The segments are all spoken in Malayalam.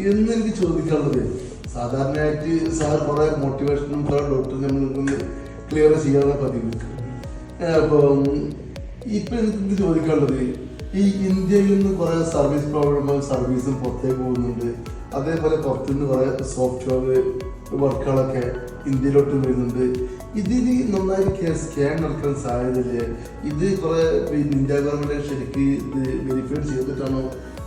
ഇന്ന് എനിക്ക് ചോദിക്കാനുള്ളത്, സാധാരണയായിട്ട് സാർ കുറെ മോട്ടിവേഷനും ഡോക്ടർ നമ്മൾക്ക് ക്ലിയർ ചെയ്യാനുള്ള പതിവ്. അപ്പം ഇപ്പം എനിക്ക് ചോദിക്കാനുള്ളത്, ഈ ഇന്ത്യയിൽ നിന്ന് കുറെ സർവീസ് പ്രൊവൈഡർ സർവീസും പുറത്തേക്ക് പോകുന്നുണ്ട്. അതേപോലെ പുറത്തുനിന്ന് കുറെ സോഫ്റ്റ്വെയർ വർക്കുകളൊക്കെ ഇന്ത്യയിലോട്ട് വരുന്നുണ്ട്. ഇതിന് നന്നായിട്ട് സ്കാൻ നടക്കാൻ സാധ്യതയില്ലേ? ഇത് കുറെ ഇന്ത്യ ഗവൺമെന്റ് ശരിക്കും ഇത് വെരിഫൈ ചെയ്തിട്ടാണോ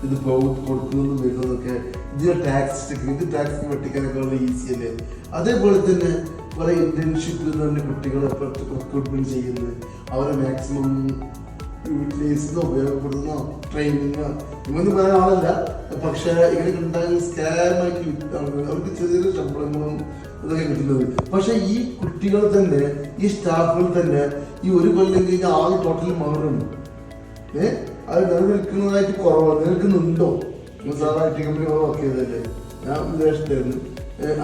ഇത് കൊടുക്കുന്നത് വരുന്നതൊക്കെ? ഇത് ടാക്സ് വെട്ടിക്കാനൊക്കെ ഉള്ള ഈസി അല്ലേ? അതേപോലെ തന്നെ കുറെ ഇന്റേൺഷിപ്പിൽ തന്നെ കുട്ടികളെ റിക്രൂട്ട്മെന്റ് ചെയ്യുന്നത്, അവരെ മാക്സിമം യൂട്ടിലൈസ് ഉപയോഗപ്പെടുത്തുന്ന ട്രെയിനിങ് ഇങ്ങനെ പറയാൻ ആളല്ല. പക്ഷെ ഇങ്ങനെ ഉണ്ടാകുന്ന സ്കാമായിട്ട് അവർക്ക് ചെറിയ ശമ്പളങ്ങളും ഇതൊക്കെ കിട്ടുന്നത്. പക്ഷെ ഈ കുട്ടികൾ തന്നെ, ഈ സ്റ്റാഫുകൾ തന്നെ ഈ ഒരു കൊല്ലം കഴിഞ്ഞാൽ ആകെ ടോട്ടൽ മാറുന്നു. അത് നിലനിൽക്കുന്നതായിട്ട് കുറവാണ്. നിലനിൽക്കുന്നുണ്ടോ? സാധാരണ ഐ ടി കമ്പനി വർക്ക് ചെയ്തതല്ലേ, ഞാൻ വിദേശത്തായിരുന്നു.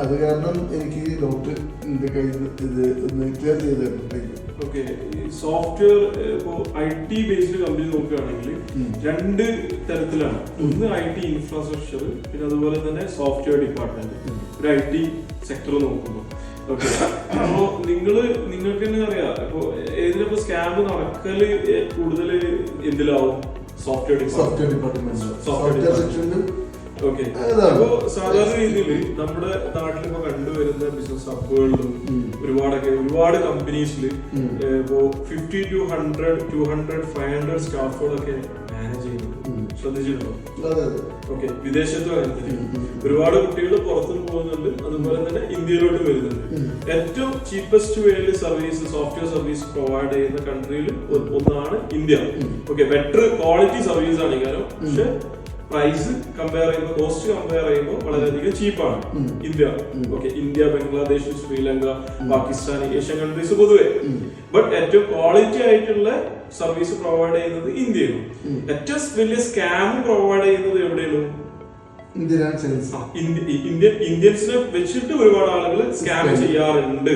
അത് കാരണം എനിക്ക് ഡോക്ടർ എന്റെ കയ്യിൽ ഇത് ക്ലിയർ ചെയ്ത് തരുന്നു. ഓക്കെ, സോഫ്റ്റ്വെയർ ഇപ്പോൾ ഐ ടി ബേസ്ഡ് കമ്പനി നോക്കുകയാണെങ്കിൽ രണ്ട് തരത്തിലാണ്. ഒന്ന് ഐ ടി ഇൻഫ്രാസ്ട്രക്ചർ, പിന്നെ അതുപോലെ തന്നെ സോഫ്റ്റ്വെയർ ഡിപ്പാർട്ട്മെന്റ്, ഒരു ഐ ടി സെക്ടർ നോക്കുമ്പോൾ. ഓക്കെ, അപ്പോ നിങ്ങൾക്ക് തന്നെ അറിയാം, ഇപ്പൊ ഏതിനിപ്പോ സ്കാം നടക്കല് കൂടുതൽ എന്തിലാവും? Software department. ഓക്കെ, അപ്പോ സാധാരണ രീതിയിൽ നമ്മുടെ നാട്ടിലിപ്പോ കണ്ടുവരുന്ന ബിസിനസ് ഹബുകളിലും ഒരുപാട് കമ്പനീസിൽ ഇപ്പോ 50 to 100, 200, 500 സ്റ്റാഫുകളൊക്കെ മാനേജ് ചെയ്യുന്നുണ്ട്. ശ്രദ്ധിച്ചിട്ടുണ്ടോ? ഓക്കെ, വിദേശത്ത് ഒരുപാട് കുട്ടികൾ പുറത്തുനിന്ന് പോകുന്നുണ്ട്. അതുപോലെ തന്നെ ഇന്ത്യയിലോട്ട് വരുന്നുണ്ട്. ഏറ്റവും ചീപ്പസ്റ്റ് വേയിൽ സർവീസ്, സോഫ്റ്റ്വെയർ സർവീസ് പ്രൊവൈഡ് ചെയ്യുന്ന കൺട്രിയിൽ ഒന്നാണ് India. Okay, better quality service ആണ് കാരണം, പക്ഷെ പ്രൈസ് കമ്പയർ ചെയ്യുമ്പോൾ, കോസ്റ്റ് കമ്പയർ ചെയ്യുമ്പോൾ വളരെയധികം ചീപ്പാണ് India. Okay, India, Bangladesh, Sri Lanka, Pakistan, Asian countries പൊതുവെ. ബട്ട് ഏറ്റവും ക്വാളിറ്റി ആയിട്ടുള്ള സർവീസ് പ്രൊവൈഡ് ചെയ്യുന്നത് ഇന്ത്യയിലും. ഏറ്റവും വലിയ സ്കാം പ്രൊവൈഡ് ചെയ്യുന്നത് എവിടെയാണ്? ഇന്ത്യൻസിനെ വെച്ചിട്ട് ഒരുപാട് ആളുകൾ സ്കാം ചെയ്യാറുണ്ട്.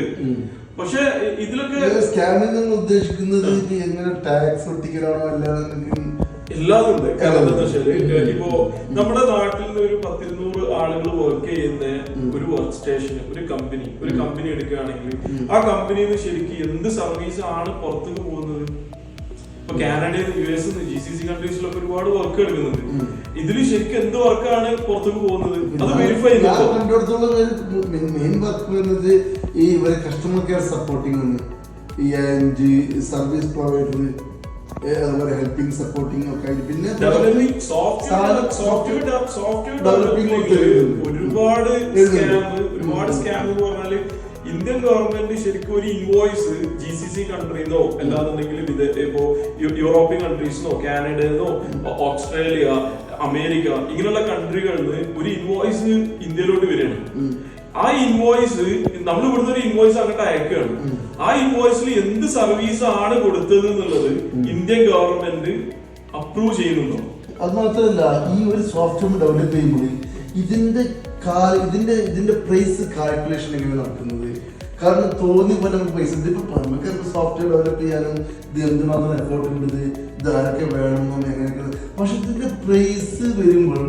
പക്ഷെ ഇതിലൊക്കെ സ്കാമിംഗ് ഉദ്ദേശിക്കുന്നത് എങ്ങനെ ടാക്സ് ഒട്ടിക്കലാണോ അല്ലാതെ എല്ലാതും ഉണ്ട്. കാരണം എന്താ വെച്ചാല്, ഇപ്പോ നമ്മുടെ നാട്ടിൽ നിന്ന് ഒരു 10-200 ആളുകൾ വർക്ക് ചെയ്യുന്ന ഒരു വർക്ക് സ്റ്റേഷൻ, ഒരു കമ്പനി എടുക്കുകയാണെങ്കിൽ ആ കമ്പനിയിൽ നിന്ന് ശരിക്കും എന്ത് സർവീസ് ആണ് പുറത്തേക്ക് പോകുന്നത്? ഇപ്പൊ കാനഡയിൽ, US, GCC കൺട്രീസിലൊക്കെ ഒരുപാട് വർക്ക് എടുക്കുന്നുണ്ട്. ഇതിൽ ശരിക്കും എന്ത് വർക്കാണ് പുറത്തേക്ക് പോകുന്നത്? അത് വെരിഫൈ മെയിൻ വർക്ക് വരുന്നത് ഈ customer care supporting, service provider, അതുപോലെ ഹെൽപ്പിംഗ് സപ്പോർട്ടിംഗ് ഒക്കെ. പിന്നെ ഒരുപാട് സ്കാം എന്ന് പറഞ്ഞാല് ഇന്ത്യൻ ഗവൺമെന്റ് ശരിക്കും ഒരു ഇൻവോയ്സ് GCC കൺട്രിന്നോ അല്ലാന്നുണ്ടെങ്കിൽ ഇപ്പോ യൂറോപ്യൻ കൺട്രീസിനോ, കാനഡന്നോ, ഓസ്ട്രേലിയ, അമേരിക്ക, ഇങ്ങനെയുള്ള കൺട്രികളിൽ നിന്ന് ഒരു ഇൻവോയ്സ് ഇന്ത്യയിലോട്ട് വരികയാണ്. ആ ഇൻവോയ്സ് നമ്മൾ ഇവിടുന്ന് ഒരു ഇൻവോയ്സ് അങ്ങോട്ട് അയക്കുകയാണ്. ആ ഇൻവോയ്സിൽ എന്ത് സർവീസ് ആണ് കൊടുത്തത് എന്നുള്ളത് ഇന്ത്യൻ ഗവൺമെന്റ് അപ്രൂവ് ചെയ്യുന്നുണ്ടോ? അത് മാത്രമല്ല, ഈ ഒരു സോഫ്റ്റ്വെയർ ഡെവലപ്പ് ചെയ്യുമ്പോൾ ഇതിന്റെ പ്രൈസ് കാൽക്കുലേഷൻ എങ്ങനെ നടക്കുന്നത്? കാരണം തോന്നിപ്പോ നമുക്ക് പൈസ നമുക്ക് സോഫ്റ്റ്വെയർ ഡെവലപ്പ് ചെയ്യാനും ഇത് എന്തുമാത്രം എഫോർട്ട് ഉണ്ട്, ഇത് ആരൊക്കെ വേണമെന്നും എങ്ങനെയൊക്കെ. പക്ഷെ ഇതിന്റെ പ്രൈസ് വരുമ്പോൾ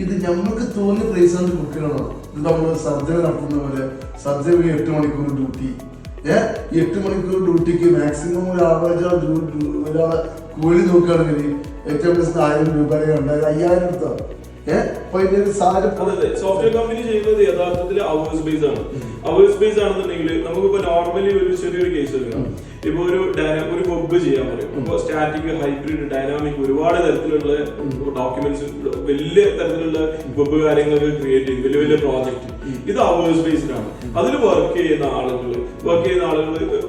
ഇത് നമ്മൾക്ക് തോന്നിയ പ്രൈസ് ആണ് കൊടുക്കണോ? ഇത് നമ്മൾ സർജറി നടത്തുന്ന പോലെ സർജറി 8 മണിക്കൂർ ഡ്യൂട്ടി, 8 മണിക്കൂർ ഡ്യൂട്ടിക്ക് മാക്സിമം ഒരു ആവറേജ് ഒരാളെ കൂലി നോക്കുകയാണെങ്കിൽ ഏറ്റവും ബെസ്റ്റ് 1000 രൂപ, 5000 എടുത്താൽ സോഫ്റ്റ്വെയർ കമ്പനി ചെയ്യുന്നത് യഥാർത്ഥത്തിൽ അവേഴ്സ് ബേസ് ആണ്. അവേഴ്സ് ബേസ് ആണെന്നുണ്ടെങ്കിൽ നമുക്കിപ്പോ നോർമലി ഒരു ചെറിയൊരു കേസ് എടുക്കാം. ഇപ്പൊ ഒരു വെബ് ചെയ്യാൻ പറയും. ഇപ്പൊ സ്റ്റാറ്റിക്, ഹൈബ്രിഡ്, ഡൈനാമിക്, ഒരുപാട് തരത്തിലുള്ള ഡോക്യുമെന്റ്സ്, വലിയ തരത്തിലുള്ള വെബ് കാര്യങ്ങളൊക്കെ ക്രിയേറ്റ് ചെയ്യും, വലിയ പ്രോജക്റ്റ്. ഇത് അവേഴ്സ് ബേസ്ഡ് ആണ്. അതിൽ വർക്ക് ചെയ്യുന്ന ആളുകൾ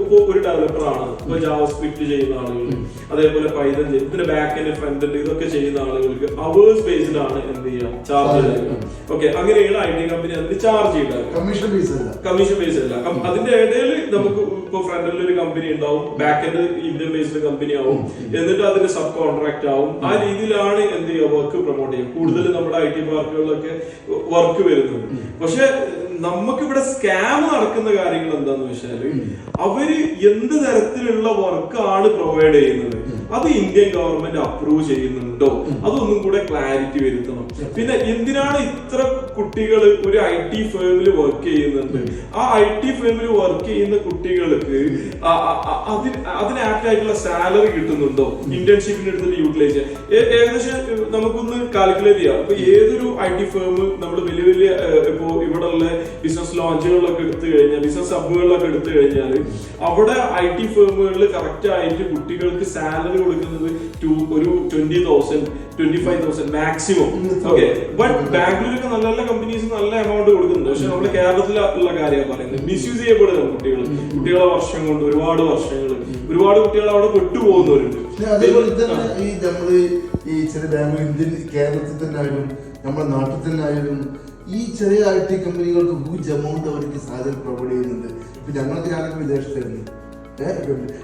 ഇപ്പൊ ഒരു ഡെവലപ്പർ ആണ്, ഇപ്പൊ ജാവാസ്ക്രിപ്റ്റ് ചെയ്യുന്ന ആളുകൾ, അതേപോലെ പൈതൺ, ഇതിന്റെ ബാക്ക് എൻഡ്, ഫ്രണ്ട് എൻഡ് ഇതൊക്കെ ചെയ്യുന്ന ആളുകൾക്ക് അവേഴ്സ് ബേസ്ഡ് ആണ് എന്ത് ചെയ്യാം, ചാർജ് ചെയ്യുക. ഓക്കെ, അങ്ങനെയാണ് ഐ ടി കമ്പനി അതിന് ചാർജ് ചെയ്യുക. കമ്മീഷൻ ബേസ് അല്ല. അതിന്റെ ഇടയിൽ നമുക്ക് ഇപ്പൊ ഫ്രണ്ടിൽ ഒരു കമ്പനി ഉണ്ടാവും, back end Indian based company ആവും, എന്നിട്ട് അതിന്റെ സബ് കോൺട്രാക്ട് ആവും. ആ രീതിയിലാണ് എന്ത് ചെയ്യുക, വർക്ക് പ്രൊമോട്ട് ചെയ്യുക. കൂടുതൽ നമ്മുടെ ഐ ടി പാർക്കുകളിലൊക്കെ വർക്ക് വരുന്നത്. പക്ഷെ നമുക്കിവിടെ സ്കാം നടക്കുന്ന കാര്യങ്ങൾ എന്താന്ന് വെച്ചാല്, അവര് എന്ത് തരത്തിലുള്ള വർക്കാണ് പ്രൊവൈഡ് ചെയ്യുന്നത്, അത് ഇന്ത്യൻ ഗവൺമെന്റ് അപ്രൂവ് ചെയ്യുന്നുണ്ടോ, അതൊന്നും കൂടെ ക്ലാരിറ്റി വരുത്തണം. പിന്നെ എന്തിനാണ് ഇത്ര കുട്ടികൾ ഒരു IT ഫേമിൽ വർക്ക് ചെയ്യുന്നുണ്ട്, ആ IT ഫേമിൽ വർക്ക് ചെയ്യുന്ന കുട്ടികൾക്ക് അതിന് ആപ്റ്റ് ആയിട്ടുള്ള സാലറി കിട്ടുന്നുണ്ടോ, ഇന്റേൺഷിപ്പിന് എടുത്തിട്ട് യൂട്ടിലൈസ് ചെയ്യാം. ഏകദേശം നമുക്കൊന്ന് കാൽക്കുലേറ്റ് ചെയ്യാം. ഇപ്പൊ ഏതൊരു IT ഫേം നമ്മൾ വലിയ വലിയ ഇപ്പോ ഇവിടെ ഉള്ള ബിസിനസ് ലോഞ്ചുകളിലൊക്കെ എടുത്തു കഴിഞ്ഞാൽ, ബിസിനസ് ഹബുകളിലൊക്കെ എടുത്തു കഴിഞ്ഞാൽ അവിടെ IT ഫേമുകളിൽ കറക്റ്റ് ആയിട്ട് കുട്ടികൾക്ക് സാലറി കൊടുക്കുന്നത് ഒരു 20,000 25,000 മാക്സിമം. ഓക്കെ, ബട്ട് ബാംഗ്ലൂരൊക്കെ നല്ല നല്ല കമ്പനീസ് നല്ല എമൗണ്ട് കൊടുക്കുന്നുണ്ട്. പക്ഷെ നമ്മുടെ കേരളത്തിലുള്ള കാര്യമാണ് പറയുന്നത്. മിസ്യൂസ് ചെയ്യപ്പെടുന്നത് കുട്ടികളെ വർഷം കൊണ്ട് ഒരുപാട് വർഷങ്ങൾ ഒരുപാട് കുട്ടികൾ അവിടെ പെട്ടുപോകുന്നവരുണ്ട്. അതേപോലെ തന്നെ ഈ നമ്മള് ഈ ചെറിയ ബാംഗ്ലൂർ ഇന്ത്യൻ കേരളത്തിൽ തന്നെ ആയാലും നമ്മുടെ നാട്ടിൽ തന്നെ ആയാലും ഈ ചെറിയ IT കമ്പനികൾക്ക് ഹ്യൂജ് എമൗണ്ട് അവർക്ക് സാലറി പ്രൊവൈഡ് ചെയ്യുന്നുണ്ട്. ഇപ്പൊ ഞങ്ങൾക്ക് ഞാനൊക്കെ വിദേശത്തായിരുന്നു.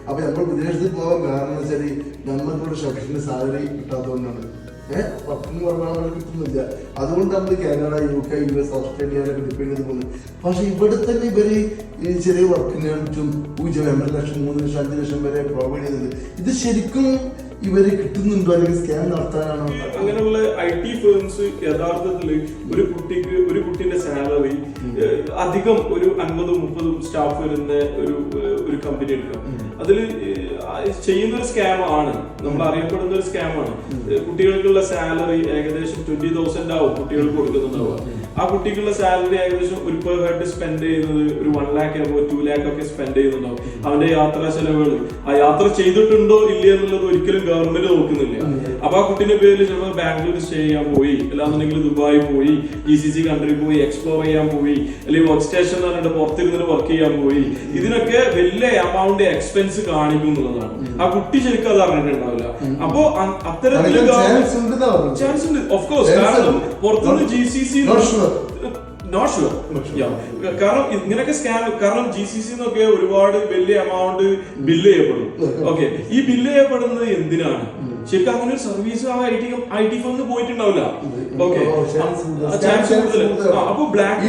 അപ്പൊ നമ്മൾ വിദേശത്ത് പോകാൻ കാരണം വെച്ചാൽ നമ്മൾക്കൊരു സഫീഷ്യന്റ് സാലറി കിട്ടാത്തതുകൊണ്ടാണ്. വർക്കെന്ന് പറഞ്ഞാൽ കിട്ടുന്നില്ല. അതുകൊണ്ട് നമ്മൾ കാനഡ, UK, US, ഓസ്ട്രേലിയയിലൊക്കെ ഡിപ്പെൻഡ് ചെയ്ത് പോകുന്നത്. പക്ഷെ ഇവിടെ തന്നെ ഇവര് ഈ ചെറിയ വർക്കിന് ചുറ്റും 2 ലക്ഷം 3 ലക്ഷം 5 ലക്ഷം വരെ പ്രൊവൈഡ് ചെയ്യുന്നത്. ഇത് ശരിക്കും ഇവര് കിട്ടുന്നുണ്ടോ അല്ലെങ്കിൽ സ്കാം നടത്താനാണോ? അങ്ങനെയുള്ള IT ഫേംസ് യഥാർത്ഥത്തില് ഒരു കുട്ടിന്റെ സാലറി അധികം ഒരു 50-30 സ്റ്റാഫ് വരുന്ന ഒരു കമ്പനി എടുക്കാം. അതില് ചെയ്യുന്ന ഒരു സ്കാം ആണ്, നമ്മൾ അറിയപ്പെടുന്ന ഒരു സ്കാം ആണ്. കുട്ടികൾക്കുള്ള സാലറി ഏകദേശം 20,000 ആവും കുട്ടികൾക്ക് കൊടുക്കുന്നുണ്ടാവുക. ആ കുട്ടിക്കുള്ള സാലറി ഏകദേശം ഒരു പെർ ഹെഡ് സ്പെൻഡ് ചെയ്യുന്നത് ഒരു 1 lakh 2 lakh ഒക്കെ സ്പെൻഡ് ചെയ്യുന്നുണ്ടാവും. അവന്റെ യാത്രാ ചെലവുകൾ, ആ യാത്ര ചെയ്തിട്ടുണ്ടോ ഇല്ല എന്നുള്ളത് ഒരിക്കലും ഗവൺമെന്റ് നോക്കുന്നില്ല. അപ്പൊ ആ കുട്ടിന്റെ പേരിൽ ചിലപ്പോൾ ബാംഗ്ലൂർ സ്റ്റേ ചെയ്യാൻ പോയി, അല്ലാന്നുണ്ടെങ്കിൽ ദുബായി പോയി, GCC കൺട്രി പോയി എക്സ്പ്ലോർ ചെയ്യാൻ പോയി, അല്ലെങ്കിൽ വർക്ക് സ്റ്റേഷൻ എന്ന് പറഞ്ഞിട്ട് പുറത്തിരുന്നിട്ട് വർക്ക് ചെയ്യാൻ പോയി. ഇതിനൊക്കെ വലിയ എമൗണ്ട് എക്സ്പെൻസ് കാണിക്കും എന്നുള്ളതാണ്. ആ കുട്ടി ശരിക്കും അത് അറിഞ്ഞിട്ടുണ്ടാവില്ല. അപ്പോ അത്തരത്തിൽ ചാൻസ് ഉണ്ട്, ഓഫ് കോഴ്സ്. കാരണം പുറത്തുനിന്ന് GCC നോട്ട് ഷുവർ. കാരണം ഇങ്ങനെയൊക്കെ സ്കാം, കാരണം GCC എന്നൊക്കെ ഒരുപാട് വലിയ എമൗണ്ട് ബില്ല് ചെയ്യപ്പെടും. ഓക്കെ, ഈ ബില്ല് ചെയ്യപ്പെടുന്നത് എന്തിനാണ്? ശരിക്കും അങ്ങനെ ഒരു സർവീസ് ആ IT ഫേമിന് പോയിട്ടുണ്ടാവില്ല. ഓക്കെ, ചാൻസ് കൂടുതൽ. അപ്പൊ ബ്ലാക്ക്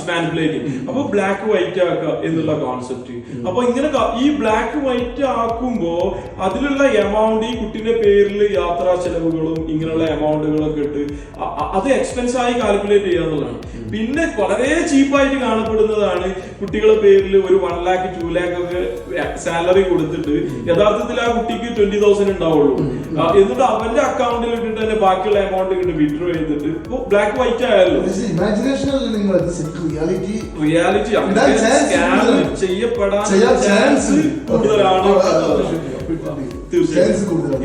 മാനിപ്പുലേറ്റിംഗ്, അപ്പൊ ബ്ലാക്ക് വൈറ്റ് ആക്കുക എന്നുള്ള കോൺസെപ്റ്റ്. അപ്പൊ ഇങ്ങനെ ഈ ബ്ലാക്ക് വൈറ്റ് ആക്കുമ്പോ അതിലുള്ള എമൗണ്ട് ഈ കുട്ടിന്റെ പേരിൽ യാത്രാ ചെലവുകളും ഇങ്ങനെയുള്ള എമൗണ്ടുകളൊക്കെ ഇട്ട് അത് എക്സ്പെൻസ് ആയി കാൽക്കുലേറ്റ് ചെയ്യാന്നുള്ളതാണ്. പിന്നെ വളരെ ചീപ്പായിട്ട് കാണപ്പെടുന്നതാണ് കുട്ടികളുടെ പേരിൽ ഒരു 1 lakh 2 lakh ഒക്കെ സാലറി കൊടുത്തിട്ട് യഥാർത്ഥത്തിൽ ആ കുട്ടിക്ക് 20,000 ഉണ്ടാവുള്ളൂ. എന്നിട്ട് അവന്റെ അക്കൗണ്ടിൽ ഇട്ടിട്ട് തന്നെ ബാക്കിയുള്ള എമൗണ്ട് ഇങ്ങോട്ട് വിഡ്രോ ചെയ്തിട്ട് ഇപ്പൊ ബ്ലാക്ക് വൈറ്റ് ആയാലും റിയാലിറ്റി ചെയ്യപ്പെടാൻ ചാൻസ് കൂടുതലാണ്.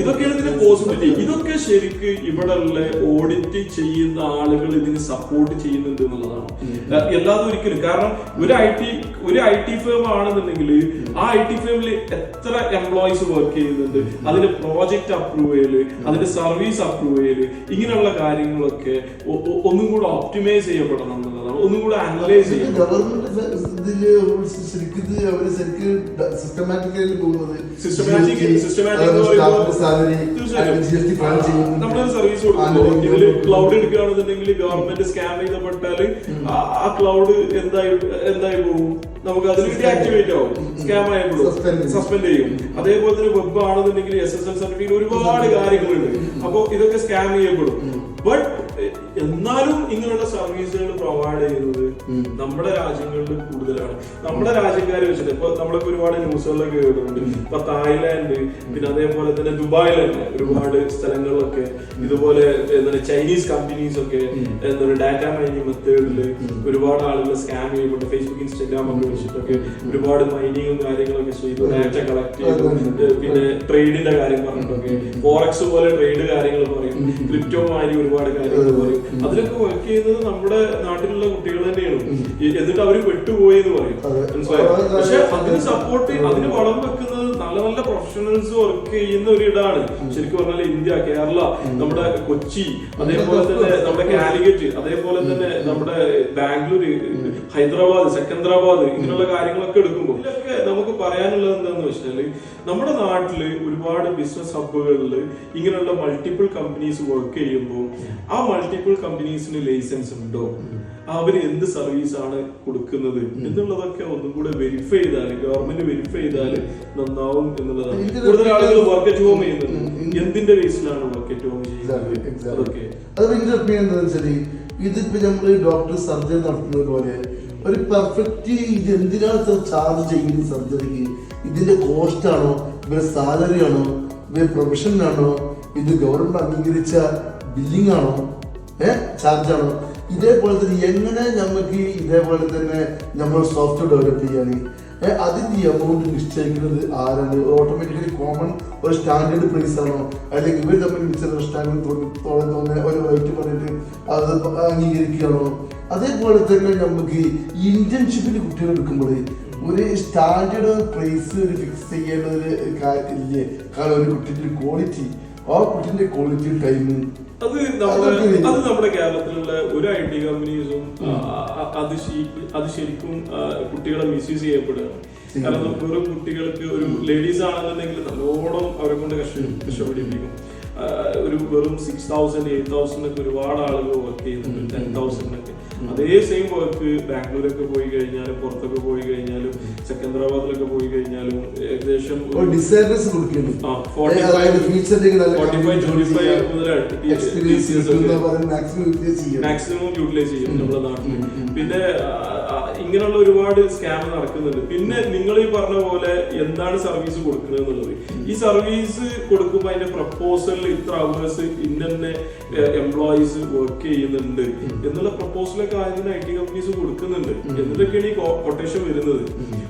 ഇതൊക്കെയാണ് ഇതിന്റെ പോസിബിലിറ്റി. ഇതൊക്കെ ശരിക്ക് ഇവിടെ ഉള്ള ഓഡിറ്റ് ചെയ്യുന്ന ആളുകൾ ഇതിന് സപ്പോർട്ട് ചെയ്യുന്നുണ്ട് എന്നുള്ളതാണ്. എല്ലാതും ഒരിക്കലും, കാരണം ഒരു IT ഫേം ആണെന്നുണ്ടെങ്കിൽ ആ IT ഫേമിൽ എത്ര എംപ്ലോയീസ് വർക്ക് ചെയ്യുന്നുണ്ട്, അതിന്റെ പ്രോജക്റ്റ് അപ്രൂവ് ചെയ്യല്, അതിന്റെ സർവീസ് അപ്രൂവ് ചെയ്യല്, ഇങ്ങനെയുള്ള കാര്യങ്ങളൊക്കെ ഒന്നും കൂടെ ഒപ്റ്റിമൈസ് ചെയ്യപ്പെടണം എന്നുള്ളതാണ്, ഒന്നും കൂടെ അനലൈസ് ചെയ്യണം. നമ്മളൊരു സർവീസ് കൊടുക്കുമ്പോൾ ഇതില് ക്ലൗഡ് എടുക്കുകയാണെന്നുണ്ടെങ്കിൽ ഗവൺമെന്റ് സ്കാം ചെയ്തപ്പെട്ടാല് ആ ക്ലൗഡ് എന്തായി പോകും, നമുക്ക് അതിൽ ഡീആക്ടിവേറ്റ് ആവും, സ്കാം ആയപ്പോഴും സസ്പെൻഡ് ചെയ്യും. അതേപോലെ തന്നെ വെബ് ആണെന്നുണ്ടെങ്കിൽ SSL സർട്ടിഫിക്കറ്റ്, ഒരുപാട് കാര്യങ്ങളുണ്ട്. അപ്പൊ ഇതൊക്കെ സ്കാം ചെയ്യപ്പെടും. ബട്ട് എന്നാലും ഇങ്ങനെയുള്ള സർവീസുകൾ പ്രൊവൈഡ് ചെയ്യുന്നത് നമ്മുടെ രാജ്യങ്ങളിൽ കൂടുതലാണ്. നമ്മുടെ രാജ്യക്കാരെ വെച്ചിട്ട് ഇപ്പൊ നമ്മളൊക്കെ ഒരുപാട് ന്യൂസുകളിലൊക്കെ കേൾക്കുന്നുണ്ട്. ഇപ്പൊ തായ്ലാന്റ്, പിന്നെ അതേപോലെ തന്നെ ദുബായിലൊക്കെ ഒരുപാട് സ്ഥലങ്ങളിലൊക്കെ ഇതുപോലെ ചൈനീസ് കമ്പനീസ് ഒക്കെ ഡാറ്റ മൈനിങ് മെത്തേഡില് ഒരുപാട് ആളുകൾ സ്കാം ചെയ്യപ്പെട്ട് ഫേസ്ബുക്ക് ഇൻസ്റ്റാഗ്രാം ഒക്കെ വെച്ചിട്ടൊക്കെ ഒരുപാട് മൈനിങ്ങും കാര്യങ്ങളൊക്കെ ചെയ്തു ഡാറ്റ കളക്ട് ചെയ്തു. പിന്നെ ട്രേഡിന്റെ കാര്യം പറഞ്ഞിട്ടൊക്കെ ഫോറക്സ് പോലെ ട്രേഡ് കാര്യങ്ങൾ പറയും, ക്രിപ്റ്റോ മാരി ഒരുപാട് കാര്യങ്ങൾ പറയും. അതിലൊക്കെ വർക്ക് ചെയ്യുന്നത് നമ്മുടെ നാട്ടിലുള്ള കുട്ടികൾ തന്നെയാണ്. എന്നിട്ട് അവര് പെട്ടുപോയി എന്ന് പറയും, മനസ്സിലായോ? പക്ഷെ അതിന് സപ്പോർട്ട്, അതിന് വളം വെക്കുന്നത് നല്ല നല്ല പ്രൊഫഷണൽസ് വർക്ക് ചെയ്യുന്ന ഒരു ഇടാണ്. ശരിക്കും പറഞ്ഞാൽ ഇന്ത്യ, കേരള, നമ്മുടെ കൊച്ചി, അതേപോലെ തന്നെ നമ്മുടെ കാലിക്കറ്റ്, അതേപോലെ തന്നെ നമ്മുടെ ബാംഗ്ലൂര്, ഹൈദരാബാദ്, സെക്കന്ദരാബാദ്, ഇങ്ങനെയുള്ള കാര്യങ്ങളൊക്കെ എടുക്കുമ്പോൾ ഇതിലൊക്കെ നമുക്ക് പറയാനുള്ളത് എന്താന്ന് വെച്ചാല് നമ്മുടെ നാട്ടില് ഒരുപാട് ബിസിനസ് ഹബ്ബുകളിൽ ഇങ്ങനെയുള്ള മൾട്ടിപ്പിൾ കമ്പനീസ് വർക്ക് ചെയ്യുമ്പോൾ ആ മൾട്ടിപ്പിൾ കമ്പനീസിന് ലൈസൻസ് ഉണ്ടോ, അവര് എന്ത് സർവീസ് ആണ് കൊടുക്കുന്നത് എന്നുള്ളതൊക്കെ ഒന്നും കൂടെ വെരിഫൈ ചെയ്താൽ, ഗവൺമെന്റ് വെരിഫൈ ചെയ്താൽ നന്നാവും എന്നുള്ളതാണ്. കൂടുതൽ ആളുകൾ വർക്ക് അറ്റ് ഹോം ചെയ്യുന്നത് എന്തിന്റെ ബേസിലാണ് വർക്ക് അറ്റ് ഹോം ചെയ്യുന്നത്? അതൊക്കെ ഇതിപ്പോ നമ്മള് ഡോക്ടർ സർജറി നടത്തുന്നത് പോലെ ഒരു പെർഫെക്റ്റ് ഇത് എന്തിനാണ് ചാർജ് ചെയ്യുന്നത് സർജറിക്ക്? ഇതിന്റെ കോസ്റ്റ് ആണോ, ഇവരുടെ സാലറി ആണോ, ഇവരുടെ പ്രൊഫഷനാണോ, ഇത് ഗവൺമെന്റ് അംഗീകരിച്ച ബില്ലിംഗ് ആണോ, ചാർജ് ആണോ? ഇതേപോലെ തന്നെ എങ്ങനെ നമുക്ക് ഇതേപോലെ തന്നെ നമ്മൾ സോഫ്റ്റ്വെയർ ഡെവലപ്പ് ചെയ്യാൻ അതിന്റെ എമൗണ്ട് നിശ്ചയിക്കുന്നത് ആരാണ്? ഓട്ടോമാറ്റിക്കലി കോമൺ ഒരു സ്റ്റാൻഡേർഡ് പ്രൈസ് ആണോ, അല്ലെങ്കിൽ ഇവർ തമ്മിൽ മിച്ചർ സ്റ്റാൻഡേർഡ് ഒരു റേറ്റ് പറഞ്ഞിട്ട് അത് അംഗീകരിക്കുകയാണോ? അതേപോലെ തന്നെ നമുക്ക് ഇന്റേൺഷിപ്പിന് കുട്ടികൾ എടുക്കുമ്പോൾ ഒരു സ്റ്റാൻഡേർഡ് പ്രൈസ് ഒരു ഫിക്സ് ചെയ്യേണ്ടതിൽ കാര്യമില്ലേ? കാരണം ഒരു കുട്ടിയുടെ ക്വാളിറ്റി, ആ കുട്ടിന്റെ ക്വാളിറ്റി ടൈമും അത് നമ്മുടെ കേരളത്തിലുള്ള ഒരു IT കമ്പനീസും അത് ശരിക്കും കുട്ടികളെ മിസ്യൂസ് ചെയ്യപ്പെടുകയാണ്. കാരണം വെറും കുട്ടികൾക്ക് ഒരു ലേഡീസ് ആണെന്നുണ്ടെങ്കിൽ നല്ലോണം അവരെ കൊണ്ട് കഷ്ടപ്പെടിപ്പിക്കും. ഒരു വെറും 6,000 8,000 ഒക്കെ ഒരുപാട് ആളുകൾ വർക്ക് ചെയ്യുന്നുണ്ട്, 10,000 ഒക്കെ. അതേ സെയിം വർക്ക് ബാംഗ്ലൂരൊക്കെ പോയി കഴിഞ്ഞാലും പുറത്തൊക്കെ പോയി കഴിഞ്ഞാലും സെക്കന്ദരാബാദിലൊക്കെ പോയി കഴിഞ്ഞാലും ഏകദേശം മാക്സിമം യൂട്ടിലൈസ് ചെയ്യും നമ്മുടെ നാട്ടിൽ. പിന്നെ ഇങ്ങനെയുള്ള ഒരുപാട് സ്കാം നടക്കുന്നുണ്ട്. പിന്നെ നിങ്ങൾ ഈ പറഞ്ഞ പോലെ എന്താണ് സർവീസ് കൊടുക്കുന്നത് എന്നുള്ളത്, ഈ സർവീസ് കൊടുക്കുമ്പോൾ അതിന്റെ പ്രപ്പോസലിൽ ഇത്ര അവേഴ്സ് ഇന്നെ എംപ്ലോയീസ് വർക്ക് ചെയ്യുന്നുണ്ട് എന്നുള്ള പ്രപ്പോസലൊക്കെ ആദ്യം IT കമ്പനീസ് കൊടുക്കുന്നുണ്ട്. എന്നിട്ടൊക്കെയാണ് ഈ കൊട്ടേഷൻ വരുന്നത്.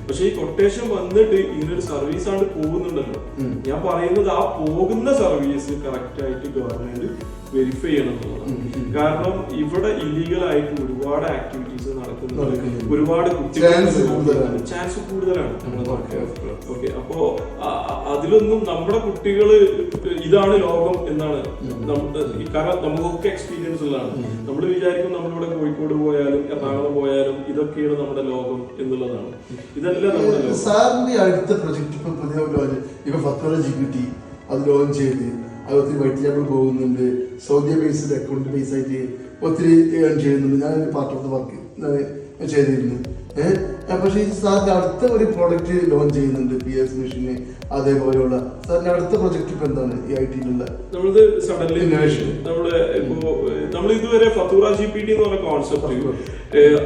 പക്ഷെ ഈ കൊട്ടേഷൻ വന്നിട്ട് ഇങ്ങനൊരു സർവീസ് ആണ് പോകുന്നുണ്ടല്ലോ, ഞാൻ പറയുന്നത് ആ പോകുന്ന സർവീസ് കറക്റ്റ് ആയിട്ട് ഗവൺമെന്റ് വെരിഫൈ ചെയ്യണം എന്നുള്ളതാണ്. കാരണം ഇവിടെ ഇല്ലീഗൽ ആയിട്ട് ഒരുപാട് ആക്ടിവിറ്റീസ് നടക്കുന്നുണ്ട്, ഒരുപാട് ചാൻസ് കൂടുതലാണ്. ഓക്കെ, അപ്പോ അതിലൊന്നും നമ്മുടെ കുട്ടികള് ഇതാണ് ലോകം എന്നാണ്. കാരണം നമുക്കൊക്കെ എക്സ്പീരിയൻസ് ഉള്ളതാണ്. നമ്മൾ വിചാരിക്കും നമ്മളിവിടെ കോഴിക്കോട് പോയാലും എറണാകുളം പോയാലും ഇതൊക്കെയാണ് നമ്മുടെ ലോകം എന്നുള്ളതാണ്. ഇതല്ല നമ്മുടെ ലോകം. സാറിന്റെ അടുത്ത പ്രൊജക്ട് ഇപ്പൊ പുതിയ ഇപ്പൊ ഫത്തോറ GPT അത് ലോഞ്ച് ചെയ്ത് ഒത്തിരി വൈറ്റ് ലേബിൾ പോകുന്നുണ്ട്, സൗദി ബേസ്ഡ് അക്കൗണ്ട് ബേസ് ആയിട്ട് ഒത്തിരി ഏൺ ചെയ്യുന്നുണ്ട്. ഞാനൊരു പാർട്ട് ഓഫ് ദ വർക്ക് ചെയ്തിരുന്നു. പക്ഷേ സാറിന്റെ അടുത്ത ഒരു പ്രോഡക്റ്റ് ലോഞ്ച് ചെയ്യുന്നുണ്ട്, PS മെഷീന് അതേപോലെയുള്ള. സാറിന്റെ അടുത്ത പ്രൊജക്ട് ഇപ്പൊ എന്താണ് ഈ IT-ലുള്ള? നമ്മൾ ഇതുവരെ ഫത്തൂറ GPT എന്ന് പറഞ്ഞ കോൺസെപ്റ്റ്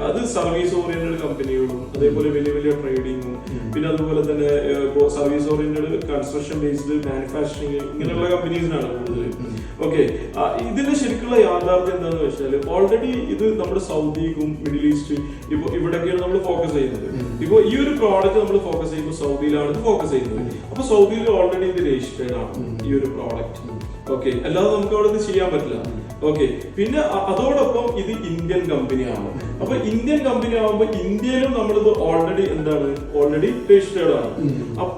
അത് സർവീസ് ഓറിയന്റഡ് കമ്പനികളും അതേപോലെ വലിയ വലിയ ട്രേഡിങ്ങും പിന്നെ അതുപോലെ തന്നെ service oriented construction based manufacturing ഇങ്ങനെയുള്ള കമ്പനീസിനാണ് കൂടുതൽ. ഓക്കെ, ഇതിന്റെ ശരിക്കുള്ള യാഥാർത്ഥ്യം എന്താണെന്ന് വെച്ചാൽ ഓൾറെഡി ഇത് നമ്മുടെ സൗദിക്കും മിഡിൽ ഈസ്റ്റ് ഇപ്പൊ ഇവിടെയൊക്കെയാണ് നമ്മൾ ഫോക്കസ് ചെയ്യുന്നത്. ഇപ്പൊ ഈ ഒരു പ്രോഡക്റ്റ് നമ്മൾ ഫോക്കസ് ചെയ്യുമ്പോൾ സൗദിയിലാണ് ഇത് ഫോക്കസ് ചെയ്യുന്നത്. അപ്പൊ സൗദിയിൽ ഓൾറെഡി ഇത് രജിസ്റ്റേർഡ് ആണ് ഈ ഒരു പ്രോഡക്റ്റ്. ഓക്കെ, അല്ലാതെ നമുക്ക് അവിടെ ഇത് ചെയ്യാൻ പറ്റില്ല. ഓക്കെ, പിന്നെ അതോടൊപ്പം ഇത് ഇന്ത്യൻ കമ്പനിയാണ്. അപ്പൊ ഇന്ത്യൻ കമ്പനി ആവുമ്പോൾ ഇന്ത്യയിലും നമ്മളിത് ഓൾറെഡി രജിസ്റ്റേർഡ് ആണ്.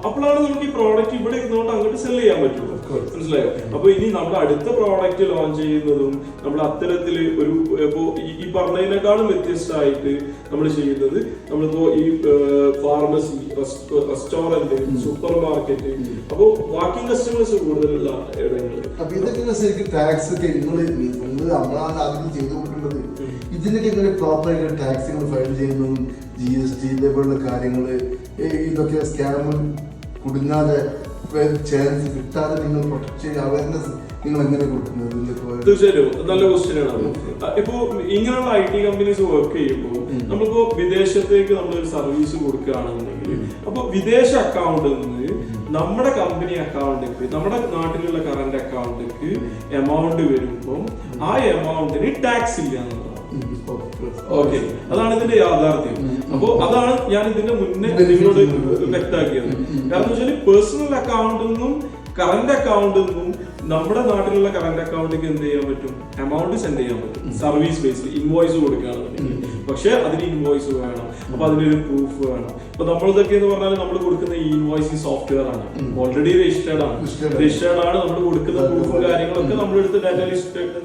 അപ്പോഴാണ് നമുക്ക് ഈ പ്രോഡക്റ്റ് ഇവിടെ ഇരുന്നുകൊണ്ട് അങ്ങോട്ട് സെല് ചെയ്യാൻ പറ്റുള്ളൂ. മനസ്സിലായോ? അപ്പൊ ഇനി നമ്മുടെ അടുത്ത പ്രോഡക്റ്റ് ലോഞ്ച് ചെയ്യുന്നതും നമ്മൾ അത്തരത്തില് ഒരു ഇപ്പോ ഈ പറഞ്ഞതിനേക്കാളും വ്യത്യസ്തമായിട്ട് നമ്മൾ ചെയ്യുന്നത് നമ്മളിപ്പോ ഈ ഫാർമസി, റെസ്റ്റോറന്റ്, സൂപ്പർ മാർക്കറ്റ്, അപ്പോ വാക്കിംഗ് കസ്റ്റമേഴ്സ് കൂടുതലുള്ള ഇടങ്ങളിൽ. അപ്പൊ ഇതൊക്കെ ശരിക്കും ടാക്സ് ഒക്കെ നമ്മളാണ് ആദ്യം ചെയ്തു കൊടുക്കേണ്ടത്. ഇതിനൊക്കെ ഇങ്ങനെ പ്രോപ്പർ ആയിട്ട് ടാക്സുകൾ ഫയൽ ചെയ്യുന്നതും GST ഇതേപോലുള്ള കാര്യങ്ങള് ഇതൊക്കെ സ്കാം കുടുങ്ങാതെ ചാൻസ് കിട്ടാതെ നിങ്ങൾ പ്രൊട്ടക്ട് ചെയ്യുക, അവയർനെസ് നിങ്ങൾ എങ്ങനെ കൊടുക്കുന്നത്? തീർച്ചയായിട്ടും നല്ല ക്വസ്റ്റ്യൻ ആണ്. ഇപ്പോ ഇങ്ങനെയുള്ള IT കമ്പനീസ് വർക്ക് ചെയ്യുമ്പോൾ നമ്മളിപ്പോ വിദേശത്തേക്ക് നമ്മളൊരു സർവീസ് കൊടുക്കുകയാണെന്നുണ്ടെങ്കിൽ അപ്പൊ വിദേശ അക്കൗണ്ടിൽ നിന്ന് നമ്മുടെ കമ്പനി അക്കൗണ്ടിലേക്ക്, നമ്മുടെ നാട്ടിലുള്ള കറന്റ് അക്കൗണ്ടിലേക്ക് എമൗണ്ട് വരുമ്പോൾ ആ എമൗണ്ടിന് ടാക്സ് ഇല്ല എന്നുള്ളതാണ്. ഓക്കെ, അതാണ് ഇതിന്റെ യാഥാർത്ഥ്യം. അപ്പോ അതാണ് ഞാൻ ഇതിന്റെ മുന്നേ നിങ്ങളോട് വ്യക്തമാക്കിയത്. കാരണം വെച്ചാൽ പേഴ്സണൽ അക്കൗണ്ടിൽ നിന്നും കറന്റ് അക്കൗണ്ടിൽ നിന്നും നമ്മുടെ നാട്ടിലുള്ള കറന്റ് അക്കൗണ്ടിലേക്ക് എന്ത് ചെയ്യാൻ പറ്റും? എമൗണ്ട് സെൻഡ് ചെയ്യാൻ പറ്റും സർവീസ് ബേസിൽ. ഇൻവോയ്സ് കൊടുക്കുകയാണെന്നുണ്ടെങ്കിൽ പക്ഷെ അതിന് ഇൻവോയ്സ് വേണം. അപ്പൊ അതിനൊരു പ്രൂഫ് വേണം. ഇപ്പൊ നമ്മളിതൊക്കെ എന്ന് പറഞ്ഞാൽ നമ്മൾ കൊടുക്കുന്ന ഈ ഇൻവോയ്സിംഗ് സോഫ്റ്റ്വെയർ ആണ്, ഓൾറെഡി രജിസ്റ്റേർഡ് ആണ്. നമ്മൾ കൊടുക്കുന്ന പ്രൂഫും കാര്യങ്ങളൊക്കെ നമ്മളെടുത്ത്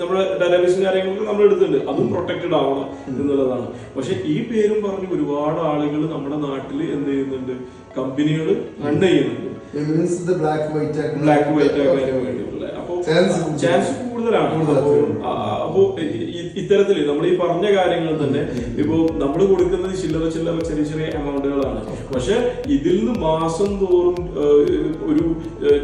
നമ്മുടെ ഡാറ്റാബേസും കാര്യങ്ങളൊക്കെ നമ്മൾ എടുത്തിട്ടുണ്ട്. അതും പ്രൊട്ടക്റ്റഡ് ആവണം എന്നുള്ളതാണ്. പക്ഷെ ഈ പേരും പറഞ്ഞ് ഒരുപാട് ആളുകൾ നമ്മുടെ നാട്ടിൽ എന്ത് ചെയ്യുന്നുണ്ട്? കമ്പനികൾ റൺ ചെയ്യുന്നുണ്ട്. ബ്ലാക്ക് വൈറ്റ് ആക്കാൻ വേണ്ടിയിട്ടുള്ള. അപ്പൊ ചാൻസ് കൂടുതലാണ്. അപ്പോ ഇത്തരത്തില് നമ്മൾ ഈ പറഞ്ഞ കാര്യങ്ങൾ തന്നെ ഇപ്പോ നമ്മൾ കൊടുക്കുന്നത് ചില്ലറ ചെറിയ ചെറിയ എമൗണ്ടുകളാണ്. പക്ഷെ ഇതിൽ നിന്ന് മാസം തോറും ഒരു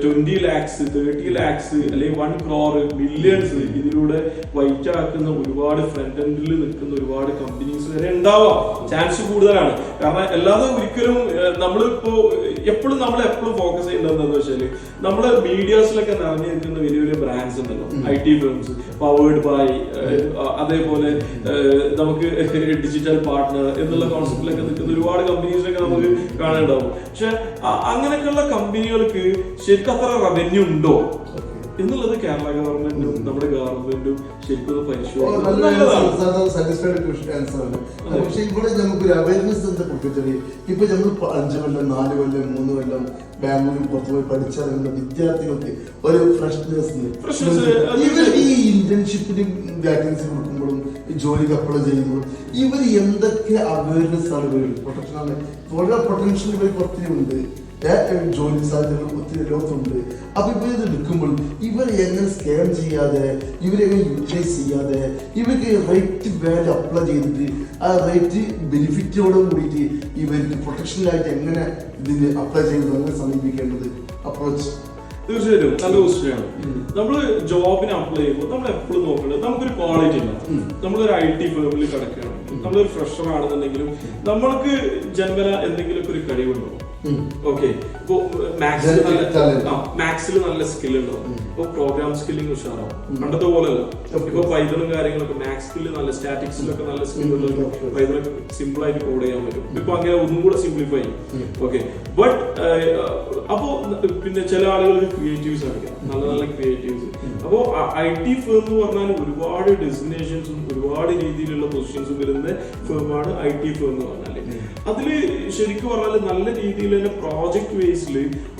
20 lakhs 30 lakhs അല്ലെങ്കിൽ 1 crore മില്യൺസ് ഇതിലൂടെ വൈറ്റ് ആക്കുന്ന ഒരുപാട് ഫ്രണ്ട് എൻഡിൽ നിൽക്കുന്ന ഒരുപാട് കമ്പനീസ് വരെ ഉണ്ടാവാം. ചാൻസ് കൂടുതലാണ്. കാരണം അല്ലാതെ ഒരിക്കലും നമ്മളിപ്പോ എപ്പോഴും ഫോക്കസ് ചെയ്യേണ്ടത് എന്താണെന്ന് വെച്ചാല് നമ്മള് മീഡിയാസിലൊക്കെ നിറഞ്ഞു നിൽക്കുന്ന വലിയ വലിയ ബ്രാൻഡ്സ് ഉണ്ടല്ലോ, IT ഫേംസ്, പവേർഡ് ബൈ, അതേപോലെ നമുക്ക് ഡിജിറ്റൽ പാർട്ട്ണർ എന്നുള്ള കോൺസെപ്റ്റിലൊക്കെ നിൽക്കുന്ന ഒരുപാട് കമ്പനീസിലൊക്കെ നമുക്ക് കാണാനുണ്ടാവും. പക്ഷെ അങ്ങനെയൊക്കെയുള്ള കമ്പനികൾക്ക് ശരിക്കും അത്ര റവന്യൂ ഉണ്ടോ എന്നുള്ളത് കേരള ഗവൺമെന്റും നമ്മുടെ ഗവൺമെന്റും ശരിക്കും പരിശോധിക്കും. പക്ഷെ ഇവിടെ നമുക്കൊരു അവയർനെസ് ഇപ്പൊ നമ്മൾ 5 കൊല്ലം 4 കൊല്ലം 3 കൊല്ലം ബാംഗ്ലൂരിൽ പുറത്തു പോയി പഠിച്ചിറങ്ങുന്ന വിദ്യാർത്ഥികൾക്ക് ഒരു ഫ്രഷ്നെസ് ഇവർ ഈ ഇന്റേൺഷിപ്പിന് വാക്കൻസി കൊടുക്കുമ്പോഴും ജോലിക്ക് അപ്ലൈ ചെയ്യുമ്പോഴും ഇവർ എന്തൊക്കെ അവയർനെസ് ആണ് ഇവർ പ്രൊട്ടക്ഷനാണ് വളരെ പൊട്ടൻഷ്യൽ ഇവർ പുറത്തുണ്ട്, ജോലി സാധ്യതകൾ ഒത്തിരി ലോകത്തുണ്ട്. അപ്പൊ ഇവർ ഇത് എടുക്കുമ്പോൾ ഇവർ എങ്ങനെ സ്കാം ചെയ്യാതെ ഇവരെങ്ങനെ യൂട്ടിലൈസ് ചെയ്യാതെ ഇവർക്ക് റൈറ്റ് വാല്യൂ അപ്ലൈ ചെയ്തിട്ട് ആ റൈറ്റ് ബെനിഫിറ്റോട് കൂടിയിട്ട് ഇവർക്ക് പ്രൊട്ടക്ഷനിലായിട്ട് എങ്ങനെ ഇതിന് അപ്ലൈ ചെയ്യുന്നത്, അങ്ങനെ സമീപിക്കേണ്ടത് അപ്രോച്ച്? തീർച്ചയായിട്ടും നല്ല ക്വസ്റ്റ്യനാണ്. നമ്മള് ജോബിന് അപ്ലൈ ചെയ്യുമ്പോൾ നമ്മൾ എപ്പോഴും നോക്കേണ്ടത് നമുക്കൊരു ക്വാളിറ്റി ഉണ്ട്. നമ്മളൊരു IT ഫേമിൽ കിടക്കുകയാണ്, നമ്മളൊരു ഫ്രഷർ ആണെന്നുണ്ടെങ്കിലും നമ്മൾക്ക് ജന്മന എന്തെങ്കിലുമൊക്കെ ഒരു കഴിവുണ്ടോ? ഓക്കെ, ഇപ്പൊ മാത്സിൽ നല്ല സ്കിൽ ഉണ്ടാവും, ഇപ്പൊ പ്രോഗ്രാം സ്കില്ലിംഗ് ഉഷാറാവും. പണ്ടത്തെ പോലെയല്ല, ഇപ്പൊ പൈതണും കാര്യങ്ങളൊക്കെ മാത്സ് സ്കില്ല് നല്ല, സ്റ്റാറ്റിക്സിലൊക്കെ നല്ല സ്കിൽ ഉള്ളവർ പൈതണൊക്കെ സിമ്പിൾ ആയിട്ട് കോഡ് ചെയ്യാൻ പറ്റും. ഇപ്പൊ അങ്ങനെ ഒന്നും കൂടെ സിംപ്ലിഫൈ ചെയ്യും. ഓക്കെ, ബട്ട് അപ്പോ പിന്നെ ചില ആളുകൾക്ക് ക്രിയേറ്റീവ്സ് ആയിരിക്കാം, നല്ല നല്ല ക്രിയേറ്റീവ്സ്. അപ്പോ IT ഫേം എന്ന് പറഞ്ഞാൽ ഒരുപാട് ഡെസ്റ്റിനേഷൻസും ഒരുപാട് രീതിയിലുള്ള പൊസിഷൻസും വരുന്ന ഫേമാണ് IT ഫേം എന്ന് പറഞ്ഞാല്. അതില് ശരിക്കും പറഞ്ഞാൽ നല്ല രീതിയിൽ തന്നെ പ്രോജക്ട് ബേസിൽ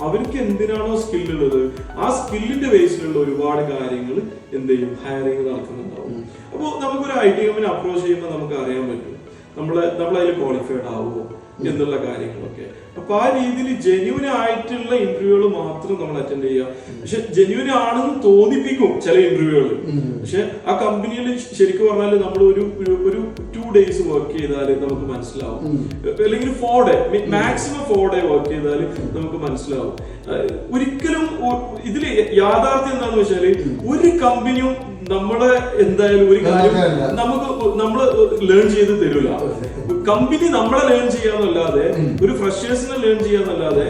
അവർക്ക് എന്തിനാണോ സ്കില്ലുള്ളത് ആ സ്കില്ലിന്റെ ബേസിലുള്ള ഒരുപാട് കാര്യങ്ങൾ എന്ത് ചെയ്യും, ഹയറിംഗ് നടക്കുന്നുണ്ടാവും. അപ്പോൾ നമുക്കൊരു IT കമ്പനി അപ്രോച്ച് ചെയ്യുമ്പോൾ നമുക്ക് അറിയാൻ പറ്റും നമ്മളതിൽ ക്വാളിഫൈഡ് ആവുമോ എന്നുള്ള കാര്യങ്ങളൊക്കെ. അപ്പൊ ആ രീതിയിൽ ജെന്യൂൻ ആയിട്ടുള്ള ഇന്റർവ്യൂകൾ മാത്രം നമ്മൾ അറ്റൻഡ് ചെയ്യുക. പക്ഷെ ജെന്യൂൻ ആണെന്ന് തോന്നിപ്പിക്കും ചില ഇന്റർവ്യൂകൾ. പക്ഷെ ആ കമ്പനിയിൽ ശരിക്കും പറഞ്ഞാൽ നമ്മൾ ഒരു 2 days വർക്ക് ചെയ്താൽ നമുക്ക് മനസ്സിലാവും, അല്ലെങ്കിൽ 4 day മാക്സിമം 4 day വർക്ക് ചെയ്താൽ നമുക്ക് മനസ്സിലാവും. ഒരിക്കലും ഇതില് യാഥാർത്ഥ്യം എന്താണെന്ന് വെച്ചാല് ഒരു കമ്പനിയും നമ്മളെ എന്തായാലും ഒരു കാര്യം നമ്മള് ലേൺ ചെയ്ത് തരൂല. കമ്പനി നമ്മളെ ലേൺ ചെയ്യാന്നല്ലാതെ ഒരു ഫ്രഷേഴ്സിനെ ലേൺ ചെയ്യാന്നല്ലാതെ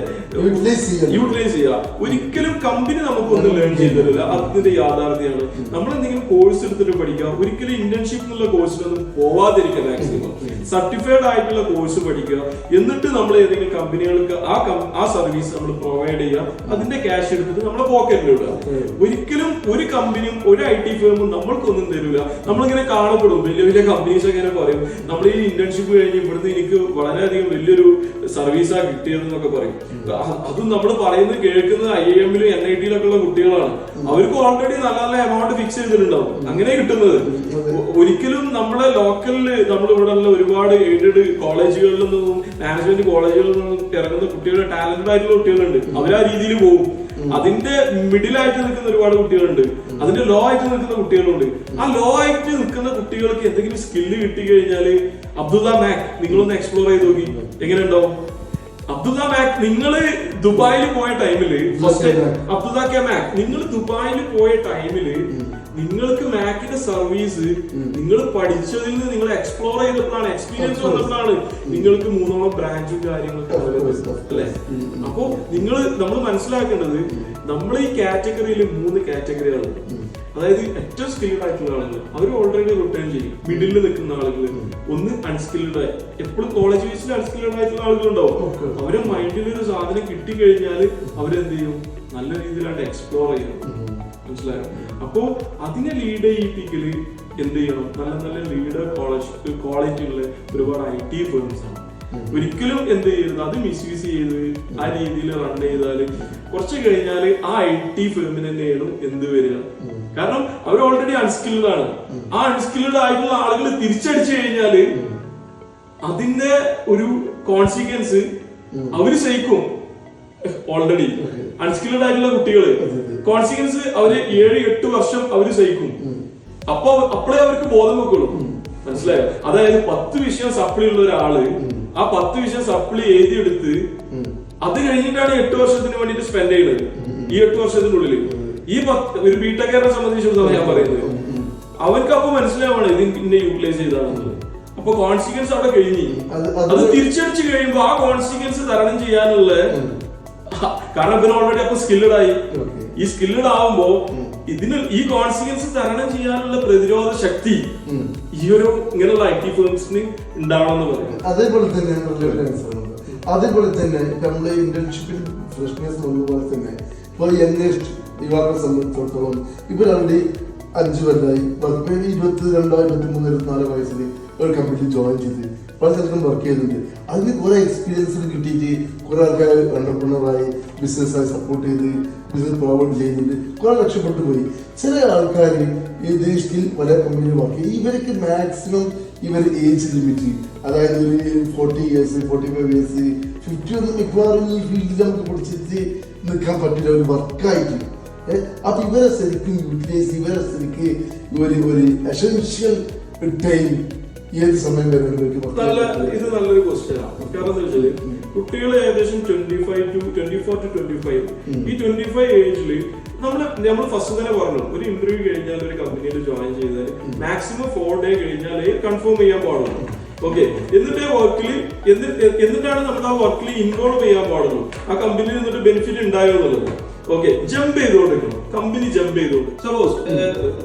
യൂട്ടിലൈസ് ചെയ്യുക ഒരിക്കലും കമ്പനി നമുക്കൊന്നും ലേൺ ചെയ്ത് തരില്ല. അതിന്റെ യാഥാർത്ഥ്യമാണ്. നമ്മൾ എന്തെങ്കിലും കോഴ്സ് എടുത്തിട്ട് പഠിക്കുക, ഒരിക്കലും ഇന്റേൺഷിപ്പ് എന്നുള്ള കോഴ്സിലൊന്നും പോവാതിരിക്കുക. മാക്സിമം സർട്ടിഫൈഡ് ആയിട്ടുള്ള കോഴ്സ് പഠിക്കുക, എന്നിട്ട് നമ്മൾ ഏതെങ്കിലും കമ്പനികൾക്ക് ആ സർവീസ് നമ്മൾ പ്രൊവൈഡ് ചെയ്യുക, അതിന്റെ ക്യാഷ് എടുത്തിട്ട് നമ്മളെ പോക്കറ്റിൽ ഇടുക. ഒരിക്കലും ഒരു കമ്പനിയും ഒരു IT ഫേമും നമ്മൾക്കൊന്നും തരില്ല. നമ്മളിങ്ങനെ കാണപ്പെടും, വലിയ വലിയ കമ്പനീസ് ഇങ്ങനെ പറയും നമ്മൾ ഈ ഇന്റേൺഷിപ്പ് കഴിഞ്ഞ് ഇവിടുന്ന് എനിക്ക് വളരെയധികം വലിയൊരു സർവീസാ കിട്ടിയതെന്നൊക്കെ പറയും. അതും നമ്മൾ പറയുന്നത് കേൾക്കുന്നത് IIM-ലും NIT-ലൊക്കെ ഉള്ള കുട്ടികളാണ്. അവർക്ക് ഓൾറെഡി നല്ല നല്ല എമൗണ്ട് ഫിക്സ് ചെയ്തിട്ടുണ്ടാവും. അങ്ങനെ കിട്ടുന്നത് ഒരിക്കലും നമ്മളെ ലോക്കലില് നമ്മൾ ഇവിടെ ഉള്ള ഒരുപാട് എയ്ഡഡ് കോളേജുകളിൽ നിന്നും മാനേജ്മെന്റ് കോളേജുകളിൽ നിന്നും ഇറങ്ങുന്ന കുട്ടികൾ, ടാലന്റഡ് ആയിട്ടുള്ള കുട്ടികളുണ്ട്. അവർ ആ രീതിയിൽ പോകും. അതിന്റെ മിഡിലായിട്ട് നിൽക്കുന്ന ഒരുപാട് കുട്ടികളുണ്ട്, അതിന്റെ ലോ ആയിട്ട് നിൽക്കുന്ന കുട്ടികളുണ്ട്. ആ ലോ ആയിട്ട് നിൽക്കുന്ന കുട്ടികൾക്ക് എന്തെങ്കിലും സ്കില്ല് കിട്ടി കഴിഞ്ഞാല് അബ്ദുള്ള മാക് നിങ്ങളൊന്ന് എക്സ്പ്ലോർ ചെയ്ത് നോക്കി, എങ്ങനെ ഉണ്ടാവും? അബ്ദുള്ള മാക് നിങ്ങള് ദുബായിൽ പോയ ടൈമില് അബ്ദുള്ള കെ മാക് നിങ്ങൾ ദുബായിൽ പോയ ടൈമില് നിങ്ങൾക്ക് മാക്കിന്റെ സർവീസ് നിങ്ങൾ പഠിച്ചതിൽ നിന്ന് നിങ്ങൾ എക്സ്പ്ലോർ ചെയ്തപ്പോഴാണ്, എക്സ്പീരിയൻസ് വന്നപ്പോഴാണ് നിങ്ങൾക്ക് 3ഓളം ബ്രാഞ്ചും കാര്യങ്ങളൊക്കെ അല്ലേ. അപ്പോ നമ്മൾ മനസ്സിലാക്കേണ്ടത് നമ്മൾ ഈ കാറ്റഗറിയിൽ 3 കാറ്റഗറികളുണ്ട്. അതായത് ഏറ്റവും സ്കിൽഡ് ആയിട്ടുള്ള ആളുകൾ, അവർ ഓൾറെഡി റിട്ടേൺ ചെയ്യും. മിഡിൽ നിൽക്കുന്ന ആളുകൾ, ഒന്ന് അൺസ്കിൽഡ് ആയി, എപ്പോഴും കോളേജ് ബേസിൽ അൺസ്കിൽഡ് ആയിട്ടുള്ള ആളുകളുണ്ടാവും. അവരെ മൈൻഡിൽ ഒരു സാധനം കിട്ടിക്കഴിഞ്ഞാൽ അവരെന്ത് ചെയ്യും, നല്ല രീതിയിലാണ് എക്സ്പ്ലോർ ചെയ്യണം. മനസ്സിലായോ? അപ്പോ അതിനെ ലീഡ് ചെയ്യിപ്പിക്കല് എന്ത് ചെയ്യണം, നല്ല നല്ല ലീഡർ ക്വാളിറ്റി ഉള്ള ഒരുപാട് IT ഫേംസ് ആണ്. ഒരിക്കലും എന്ത് ചെയ്യരുത്, അത് മിസ്യൂസ് ചെയ്ത് ആ രീതിയിൽ റൺ ചെയ്താൽ കുറച്ച് കഴിഞ്ഞാൽ ആ IT ഫേമിന് തന്നെയാണ് എന്ത് വരിക. കാരണം അവർ ഓൾറെഡി അൺസ്കിൽഡ് ആണ്. ആ അൺസ്കിൽഡ് ആയിട്ടുള്ള ആളുകൾ തിരിച്ചടിച്ചു കഴിഞ്ഞാല് അതിന്റെ ഒരു കോൺസിക്വൻസ് അവര് സഹിക്കും. ഓൾറെഡി അൺസ്കിൽഡ് ആയിട്ടുള്ള കുട്ടികള് കോൺസിക്വൻസ് അവര് 7-8 വർഷം അവര് സഹിക്കും. അപ്പോഴേ അവർക്ക് ബോധം വെക്കുള്ളൂ. മനസ്സിലായോ? അതായത് 10 വിഷയം സപ്ലി ഉള്ള ഒരാള് ആ 10 വിഷയം സപ്ലി എഴുതിയെടുത്ത് അത് കഴിഞ്ഞിട്ടാണ് 8 വർഷത്തിന് വേണ്ടിട്ട് സ്പെൻഡ് ചെയ്യുന്നത്. ഈ 8 വർഷത്തിനുള്ളിൽ ഈ ഒരു ബിടെക്കാരനെ സംബന്ധിച്ചിടത്തോളം ഞാൻ പറയുന്നത് അവർക്ക് അപ്പൊ മനസ്സിലാവാണ് ഇത് ഇന്നെ യൂട്ടിലൈസ് ചെയ്താണെന്നുള്ളത്. അപ്പൊ കോൺസിക്വൻസ് അവിടെ കഴിഞ്ഞു. അത് തിരിച്ചടിച്ച് കഴിയുമ്പോ ആ കോൺസിക്വൻസ് തരണം ചെയ്യാനുള്ള, കാരണം ഇവന് ഓൾറെഡി അപ്പൊ സ്കില്ലഡ് ആയി. ഈ സ്കില്ലഡ് ആവുമ്പോ ഈ കോൺസിക്വൻസ് തരണം ചെയ്യാനുള്ള പ്രതിരോധ ശക്തി ഈ ഒരു ഇങ്ങനെയുള്ള IT ഫേംസിന് ഉണ്ടാവണം എന്ന് പറയുന്നത്. അതേപോലെ തന്നെ നമ്മളെ ഇന്റേൺഷിപ്പിൽ ഫ്രഷ്നസ് വന്നതുപോലെ തന്നെ ഇപ്പോൾ യങ്ങസ്റ്റ് യുവാക്കളെ സംബന്ധിച്ചിടത്തോളം ഇവരുടെ 5 കൊല്ലമായി 22, 23, 24 വയസ്സിൽ ഒരു കമ്പനിയിൽ ജോയിൻ ചെയ്ത് പല സ്ഥലത്തും വർക്ക് ചെയ്യുന്നുണ്ട്. അതിന് കുറെ എക്സ്പീരിയൻസ് കിട്ടിയിട്ട് കുറെ ആൾക്കാർ എന്റർപ്രണറായി ബിസിനസ്സായി സപ്പോർട്ട് ചെയ്ത് ബിസിനസ് പ്രൊവൈഡ് ചെയ്യുന്നുണ്ട്. കുറെ രക്ഷപ്പെട്ടു പോയി. ചില ആൾക്കാർ ഈ ദേശത്തിൽ പല കമ്പനിയിൽ വർക്ക് ചെയ്യും. ഇവർക്ക് മാക്സിമം ഇവർ ഏജ് ലിമിറ്റ്, അതായത് ഒരു 40 years, 45 years, 50 ഒന്നും മിക്കവാറും ഈ ഫീൽഡിൽ നമുക്ക് പിടിച്ചിട്ട് നിൽക്കാൻ പറ്റില്ല ഒരു വർക്കായിട്ട്. അപ്പൊ ഇവരെ ശരിക്കും യൂട്ടിലൈസ്, ഇവരെ ശരിക്കും ഒരു എസെൻഷ്യൽ ടൈം ഏത് സമയം വരെ ഇത് നല്ലൊരു ക്വസ്റ്റ്യൻ ആണ്. കാരണം എന്താ വെച്ചാല് കുട്ടികൾ ഏകദേശം 24 to 25 ഈ 25 ഏജില് നമ്മൾ ഫസ്റ്റ് തന്നെ പറഞ്ഞു ഒരു ഇന്റർവ്യൂ കഴിഞ്ഞാൽ ഒരു കമ്പനിയിൽ ജോയിൻ ചെയ്താൽ മാക്സിമം 4 ഡേ കഴിഞ്ഞാൽ കൺഫേം ചെയ്യാൻ പാടുള്ളൂ. ഓക്കെ, എന്നിട്ടാണ് നമ്മൾ ആ വർക്കിൽ ഇൻവോൾവ് ചെയ്യാൻ പാടുള്ളൂ. ആ കമ്പനിയിൽ നിന്നിട്ട് ബെനിഫിറ്റ് ഉണ്ടായോ എന്നുള്ളത്. ഓക്കെ, ജമ്പ് ചെയ്തുകൊണ്ടിരിക്കണം, കമ്പനി ജമ്പ് ചെയ്തോണ്ട്. സപ്പോസ്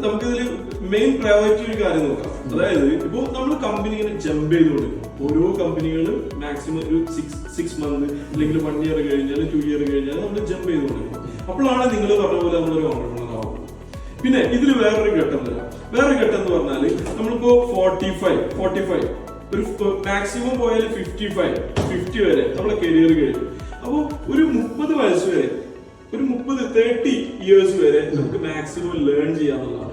നമുക്കിതിൽ മെയിൻ പ്രയോറിറ്റി ഒരു കാര്യം നോക്കാം. അതായത് ഇപ്പൊ നമ്മൾ കമ്പനി ഇങ്ങനെ ജമ്പ് ചെയ്തുകൊണ്ടിരിക്കണം. ഓരോ കമ്പനികളും മാക്സിമം ഒരു 6 months അല്ലെങ്കിൽ 1 year കഴിഞ്ഞാൽ 2 year കഴിഞ്ഞാൽ നമ്മൾ ജമ്പ് ചെയ്തുകൊണ്ടിരിക്കണം. അപ്പോഴാണ് നിങ്ങൾ പറഞ്ഞ പോലെ നമ്മളൊരു ഓണ്ടർപ്രണർ ആവുന്നത്. പിന്നെ ഇതിൽ വേറൊരു ഘട്ടം തരാം. വേറൊരു ഘട്ടം എന്ന് പറഞ്ഞാല് നമ്മളിപ്പോ 45 ഒരു മാക്സിമം പോയാൽ 50 വരെ നമ്മളെ കരിയർ കഴിഞ്ഞു. അപ്പൊ ഒരു 30 വയസ്സ് വരെ, ഒരു 30 years വരെ നമുക്ക് മാക്സിമം ലേൺ ചെയ്യാന്നുള്ളതാണ്.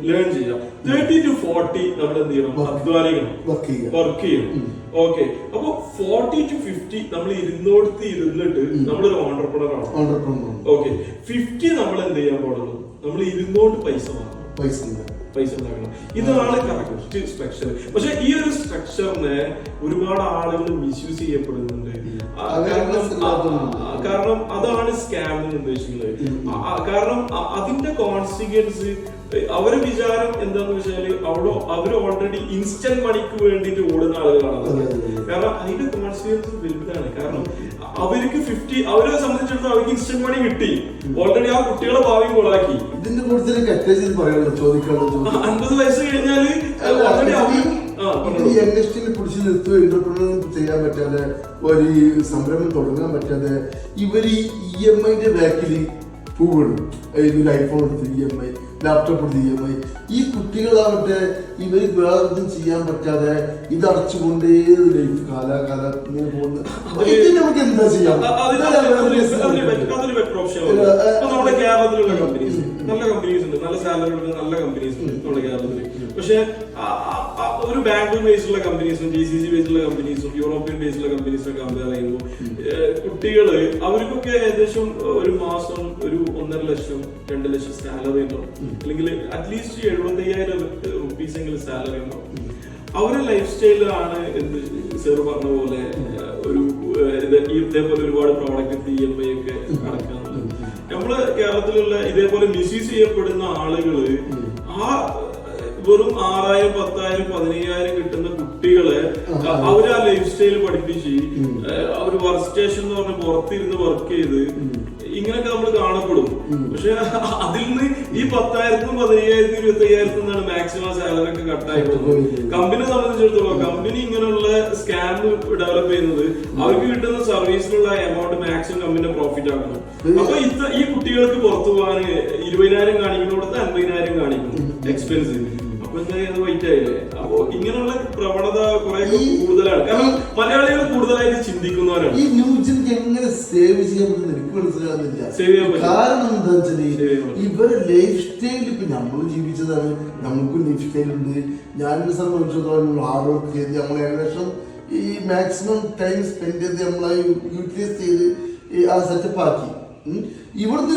ലേൺ ചെയ്യാം. 30 to 40 നമ്മൾ എന്ത് ചെയ്യണം? അധ്വാനിക്കണം, വർക്ക് ചെയ്യണം. ഓക്കെ, അപ്പൊ 40 to 50 നമ്മൾ ഇരുന്നിട്ട് നമ്മളൊരു ഓണ്ടർപ്രണർ ആണ്. ഓക്കെ, 50 നമ്മൾ എന്ത് ചെയ്യാൻ പാടുള്ളൂ? നമ്മൾ ഇരുന്നോണ്ട് പൈസ ഉണ്ടാക്കണം. ഇതാണ് കറക്റ്റ് സ്ട്രക്ചർ. പക്ഷെ ഈ ഒരു സ്ട്രക്ചറിനെ ഒരുപാട് ആളുകൾ മിസ്യൂസ് ചെയ്യപ്പെടുന്നുണ്ട്. കാരണം അതാണ് സ്കാം എന്ന് ഉദ്ദേശിക്കുന്നത്. കാരണം അതിന്റെ കോൺസിക്വൻസ് അവരെ വിചാരം എന്താന്ന് വെച്ചാല് അവർ ഓൾറെഡി ഇൻസ്റ്റന്റ് മണിക്ക് വേണ്ടിട്ട് ഓടുന്ന ആളുകളാണ്. കാരണം അതിന്റെ കോൺസിക്വൻസ് വലുതാണ്. കാരണം അവർക്ക് 50 അവരെ സംബന്ധിച്ചിടത്തോളം അവർക്ക് ഇൻസ്റ്റന്റ് മണി കിട്ടി, ഓൾറെഡി ആ കുട്ടികളെ ഭാവിയും കൊളാക്കി. ഇതിന്റെ കൂടുതൽ 50 വയസ്സ് കഴിഞ്ഞാല് യങ്സ്റ്ററിനെ പിടിച്ചു നിർത്തുക, എന്റർപ്രണർ ചെയ്യാൻ പറ്റാതെ, ഒരു സംരംഭം തുടങ്ങാൻ പറ്റാതെ ഇവര് EMI ബാക്കിൽ പോവുകയാണ്. ഒരു ഐഫോൺ എടുത്ത് EMI, ലാപ്ടോപ്പ് എടുത്ത് EMI. ഈ കുട്ടികളാവട്ടെ ഇവർ വേറെ ചെയ്യാൻ പറ്റാതെ ഇത് അടച്ചുകൊണ്ടേ ലൈഫ് കാലാകാലം ഇങ്ങനെ പോകുന്നത്. നമുക്ക് എന്താ ചെയ്യാം? നമ്മുടെ കേരളത്തിലുള്ള കമ്പനീസ്, നല്ല കമ്പനീസ് ഉണ്ട്, നല്ല സാലറി ഉണ്ട്, നല്ല കമ്പനീസ് ഉണ്ട് നമ്മുടെ കേരളത്തിൽ. പക്ഷെ ഒരു ബാംഗ്ലൂർ ബേസ്ഡുള്ള കമ്പനീസും GCC ബേസ്ഡുള്ള കമ്പനീസും യൂറോപ്യൻ ബേസ്ഡുള്ള കമ്പനീസൊക്കെ കമ്പയർ ചെയ്യുമ്പോൾ കുട്ടികള് അവർക്കൊക്കെ ഏകദേശം ഒരു മാസം ഒരു 1.5 ലക്ഷം 2 ലക്ഷം സാലറി ഉണ്ടാവും, അല്ലെങ്കിൽ അറ്റ്ലീസ്റ്റ് 75,000 rupees എങ്കിലും സാലറി ഉണ്ടാവും. അവരുടെ ലൈഫ് സ്റ്റൈലാണ് എന്ത് സാർ പറഞ്ഞ പോലെ ഒരു ഇതേപോലെ ഒരുപാട് പ്രോഡക്റ്റ് EMI ഒക്കെ അടക്കാന്നുള്ളത്. നമ്മള് കേരളത്തിലുള്ള ഇതേപോലെ മിസ്യൂസ് ചെയ്യപ്പെടുന്ന ആളുകള് ആ വെറും 6,000, 10,000, 15,000 കിട്ടുന്ന കുട്ടികളെ അവര് ആ ലൈഫ് സ്റ്റൈൽ പഠിപ്പിച്ച് അവര് വർക്ക് സ്റ്റേഷൻ എന്ന് പറഞ്ഞ പുറത്തിരുന്ന് വർക്ക് ചെയ്ത് ഇങ്ങനെയൊക്കെ നമ്മൾ കാണപ്പെടും. പക്ഷെ അതിൽ നിന്ന് ഈ 10,000, 15,000, 25,000 മാക്സിമം സാലറി ഒക്കെ കട്ടായിട്ടുള്ളത്. കമ്പനിയെ സംബന്ധിച്ചിടത്തോളം കമ്പനി ഇങ്ങനെയുള്ള സ്കാം ഡെവലപ്പ് ചെയ്യുന്നത് അവർക്ക് കിട്ടുന്ന സർവീസിനുള്ള എമൗണ്ട് മാക്സിമം കമ്പനിയുടെ പ്രോഫിറ്റ് ആക്കണം. അപ്പൊ ഈ കുട്ടികൾക്ക് പുറത്തു പോകാൻ 20,000 കാണിക്കുന്നിടത്ത് 50,000 കാണിക്കുന്നു എക്സ്പെൻസ്. അപ്പൊ എന്താ വൈറ്റ് ആയില്ലേ? അപ്പൊ ഇങ്ങനെയുള്ള പ്രവണത കുറെ കൂടുതലാണ്. കാരണം മലയാളികൾ കൂടുതലായിട്ട് ചിന്തിക്കുന്നവരാണ്. ഈ ന്യൂജൻക്ക് എങ്ങനെ സേവ് ചെയ്യാൻ പറ്റുന്ന എനിക്ക് മനസ്സിലാകുന്നില്ല. കാരണം എന്താ വെച്ചാല് ഇവരെ ലൈഫ് സ്റ്റൈൽ ഇപ്പൊ നമ്മൾ ജീവിച്ചതാണ്, നമുക്കും ലൈഫ് സ്റ്റൈൽ ഉണ്ട്. ഞാനൊരു സംബന്ധിച്ചിടത്തോളം ഹാർഡ് വർക്ക് ചെയ്ത് നമ്മൾ ഏകദേശം ഈ മാക്സിമം ടൈം സ്പെൻഡ് ചെയ്ത് നമ്മളെ യൂട്ടിലൈസ് ചെയ്ത് ആ സെറ്റപ്പ് ആക്കി. ഇവിടുത്തെ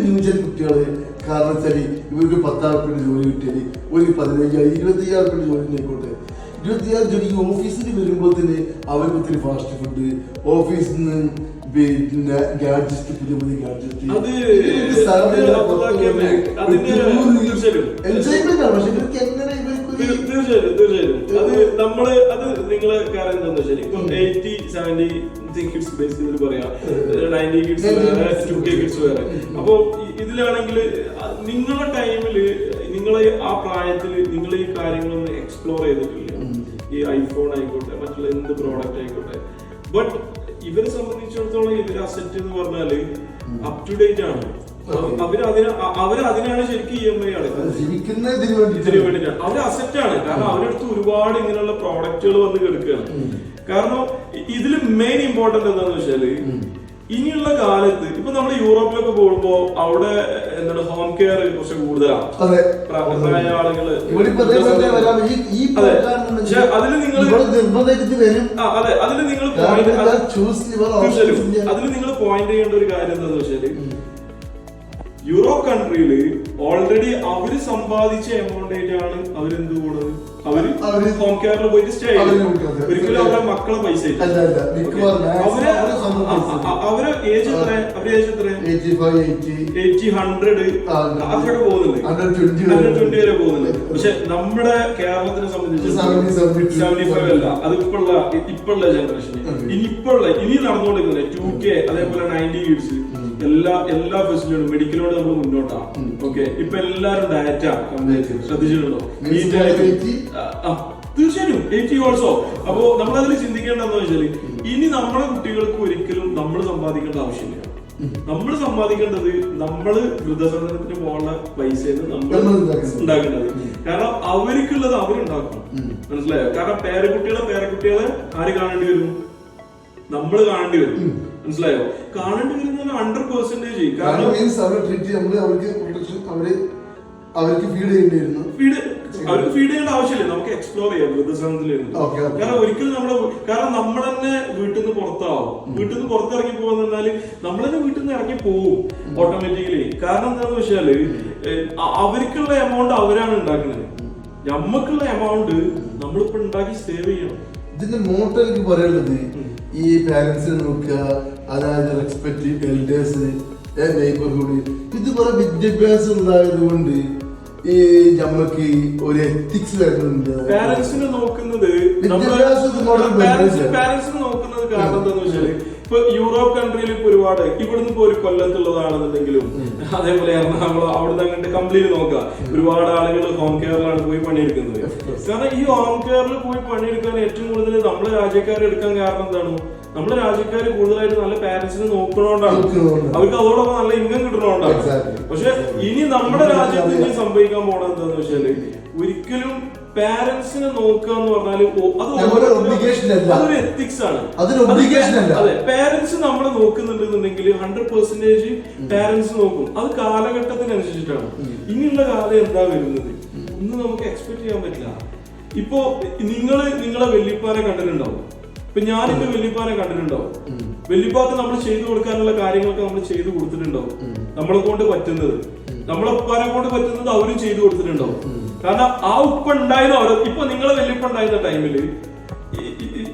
ന്യൂജൻ കുട്ടികള് കാരണം വെച്ചാല് ഇവർക്ക് 10,000 ജോലി കിട്ടിയാല് ഒരു 15,000 25,000 ജോലി ആയിക്കോട്ടെ. 25,000 ജോലി ഓഫീസിൽ വരുമ്പോൾ തന്നെ അവർക്ക് ഒത്തിരി ഫാസ്റ്റ് ഫുഡ്, ഓഫീസിൽ നിന്ന് പിന്നെ ഗാഡ്ജറ്റ്, പുതിയ പുതിയ ഗാഡ്ജറ്റ്, എൻജോയ്മെന്റ് ആണ്. പക്ഷെ ഇവർക്ക് എങ്ങനെ തീർച്ചയായിട്ടും അത് നിങ്ങളെ കാര്യം എന്താണെന്ന് വെച്ചാൽ ഇപ്പൊ 80, 70 കിഡ്സ് ബേസ് ചെയ്തിൽ പറയാം, 90 കിഡ്സ് വേറെ, 2K കിഡ്സ് വേറെ. അപ്പൊ ഇതിലാണെങ്കിൽ നിങ്ങളുടെ ടൈമില് നിങ്ങളെ ആ പ്രായത്തില് നിങ്ങൾ ഈ കാര്യങ്ങളൊന്നും എക്സ്പ്ലോർ ചെയ്തിട്ടില്ല. ഈ ഐഫോൺ ആയിക്കോട്ടെ, മറ്റുള്ള എന്ത് പ്രോഡക്റ്റ് ആയിക്കോട്ടെ. ബട്ട് ഇവരെ സംബന്ധിച്ചിടത്തോളം ഇവര് അസറ്റ് എന്ന് പറഞ്ഞാല് അപ് ടു ഡേറ്റ് ആണ്. അവരതിനാണ് ശരിക്കും EMI ഇതിനു വേണ്ടിയിട്ടാണ്. അവര് അസറ്റ് ആണ്. കാരണം അവരുടെ അടുത്ത് ഒരുപാട് ഇങ്ങനെയുള്ള പ്രോഡക്റ്റുകൾ വന്ന് കിടക്കുകയാണ്. കാരണം ഇതിൽ മെയിൻ ഇമ്പോർട്ടന്റ് എന്താന്ന് വെച്ചാല് ഇനിയുള്ള കാലത്ത് ഇപ്പൊ നമ്മൾ യൂറോപ്പിലൊക്കെ പോകുമ്പോ അവിടെ എന്താണ് ഹോം കെയർ കുറച്ച് കൂടുതലാണ്. പ്രായ ആളുകള് അതിൽ നിങ്ങൾ പോയിന്റ് ചെയ്യേണ്ട ഒരു കാര്യം എന്താന്ന് വെച്ചാല് യൂറോപ്പ് കൺട്രിയില് ഓൾറെഡി അവര് സമ്പാദിച്ച എമൗണ്ട് ആയിട്ടാണ് അവരെന്ത് കൂടുന്നത്. അവര് ഹോം കെയറിൽ പോയിട്ട് സ്റ്റേ ചെയ്യും. ഒരിക്കലും അവരുടെ മക്കളെ പൈസ അവര് ഏജ് എത്ര 80, 100 അവരുടെ പോകുന്നുണ്ട്, 120 വരെ പോകുന്നുണ്ട്. പക്ഷെ നമ്മുടെ കേരളത്തിനെ സംബന്ധിച്ച് 75 അല്ല. അത് ഇപ്പോഴുള്ള ജനറേഷന് ഇനി നടന്നുകൊണ്ടിരിക്കുന്നത് 2K അതേപോലെ 90 കിഡ്സ് എല്ലാ ഫെസിലിറ്റിയും മെഡിക്കലോട് നമ്മൾ മുന്നോട്ടാണ്. ഓക്കെ, ഇപ്പൊ എല്ലാരും ഡയറ്റ ശ്രദ്ധിച്ചിട്ടുണ്ടോ? തീർച്ചയായും 80 ഓൾസോ. അപ്പോ നമ്മളതിൽ ചിന്തിക്കേണ്ടതെന്ന് വെച്ചാല് ഇനി നമ്മുടെ കുട്ടികൾക്ക് ഒരിക്കലും നമ്മൾ സമ്പാദിക്കേണ്ട ആവശ്യമില്ല. നമ്മൾ സമ്പാദിക്കേണ്ടത് നമ്മള് വൃദ്ധസദനത്തിന് പോകാനുള്ള പൈസ നമ്മൾ ഉണ്ടാക്കേണ്ടത്. കാരണം അവർക്കുള്ളത് അവരുണ്ടാക്കും. മനസ്സിലായോ? കാരണം പേരക്കുട്ടികളെ ആര് കാണേണ്ടി വരും? നമ്മൾ കാണേണ്ടി വരും. മനസ്സിലായോ? കാണേണ്ടി വരുന്ന 100%. കാരണം അവർക്ക് ഫീഡ് ചെയ്യേണ്ടിയിരുന്നു. അവർക്ക് ഫീഡ് ചെയ്യേണ്ട ആവശ്യമില്ല. നമുക്ക് എക്സ്പ്ലോർ ചെയ്യാം വൃദ്ധസദനത്തിലിരുന്ന്. കാരണം ഒരിക്കലും കാരണം നമ്മൾ തന്നെ വീട്ടിൽ നിന്ന് പുറത്താവും. വീട്ടിൽ നിന്ന് പുറത്തിറങ്ങി പോകാന്ന് പറഞ്ഞാല് നമ്മൾ തന്നെ വീട്ടിൽ നിന്ന് ഇറങ്ങി പോവും ഓട്ടോമാറ്റിക്കലി. കാരണം എന്താണെന്ന് വെച്ചാല് അവർക്കുള്ള എമൗണ്ട് അവരാണ് ഉണ്ടാക്കുന്നത്. നമ്മക്കുള്ള എമൗണ്ട് നമ്മളിപ്പോ ഉണ്ടാക്കി സേവ് ചെയ്യണം. ഇതിന്റെ മോട്ടോ എനിക്ക് പറയുന്നത് ഈ പാരന്റ്സിനെ നോക്കുക, അതായത് റെസ്പെക്ട് എൽഡേഴ്സ്, നെയ്ബർഹുഡ്. ഇതുപോലെ വിദ്യാഭ്യാസം ഉണ്ടായത് കൊണ്ട് ഈ നമുക്ക് ഒരു എത്തിക്സ് വരുന്നുണ്ട്. പാരന്റ്സിനെ നോക്കുന്നത് കാരണം എന്താന്ന് വെച്ചാല് ഇപ്പൊ യൂറോപ്പ് കൺട്രിയിൽ ഇപ്പൊ ഒരുപാട് ഇവിടുന്ന് ഇപ്പൊ ഒരു കൊല്ലത്തുള്ളതാണെന്നുണ്ടെങ്കിലും അതേപോലെ എറണാകുളം അവിടുന്ന് അങ്ങോട്ട് കംപ്ലീറ്റ് നോക്കുക ഒരുപാട് ആളുകൾ ഹോം കെയറിലാണ് പോയി പണിയെടുക്കുന്നത്. കാരണം ഈ ഹോം കെയറിൽ പോയി പണിയെടുക്കാൻ ഏറ്റവും കൂടുതൽ നമ്മളെ രാജ്യക്കാർ എടുക്കാൻ കാരണം എന്താണ്? നമ്മുടെ രാജ്യക്കാര് കൂടുതലായിട്ട് നല്ല പാരന്റ്സിനെ നോക്കണോണ്ടാണ്. അവർക്ക് അതോടൊപ്പം നല്ല ഇൻകം കിട്ടണോണ്ടാണ്. പക്ഷെ ഇനി നമ്മുടെ രാജ്യത്ത് ഇനി സംഭവിക്കാൻ പോണത് എന്താന്ന് വെച്ചാല് ഒരിക്കലും പാരന്റ്സിനെ നോക്കുക എന്ന് പറഞ്ഞാല് അതൊരു എത്തിക്സ് ആണ്. അതെ, പാരന്റ്സ് നമ്മളെ നോക്കുന്നുണ്ടെന്നുണ്ടെങ്കിൽ 100% പാരന്റ്സ് നോക്കും. അത് കാലഘട്ടത്തിനനുസരിച്ചിട്ടാണ്. ഇനിയുള്ള കാലം എന്താ വരുന്നത് ഒന്നും നമുക്ക് എക്സ്പെക്ട് ചെയ്യാൻ പറ്റില്ല. ഇപ്പോ നിങ്ങളെ വെല്ലിപ്പാനെ കണ്ടിട്ടുണ്ടാവും. ഇപ്പൊ ഞാൻ എന്റെ വെല്ലിപ്പാനെ കണ്ടിട്ടുണ്ടാവും. വെല്ലിപ്പാക്ക് നമ്മൾ ചെയ്തു കൊടുക്കാനുള്ള കാര്യങ്ങളൊക്കെ നമ്മൾ ചെയ്തു കൊടുത്തിട്ടുണ്ടാവും. നമ്മളെ കൊണ്ട് പറ്റുന്നത്, നമ്മളെ ഉപ്പാനെ കൊണ്ട് പറ്റുന്നത് അവരും ചെയ്തു കൊടുത്തിട്ടുണ്ടാവും. കാരണം ആ ഉപ്പ ഉണ്ടായിരുന്ന ഇപ്പൊ നിങ്ങളെ വെല്ലിപ്പ ഉണ്ടായിരുന്ന ടൈമില്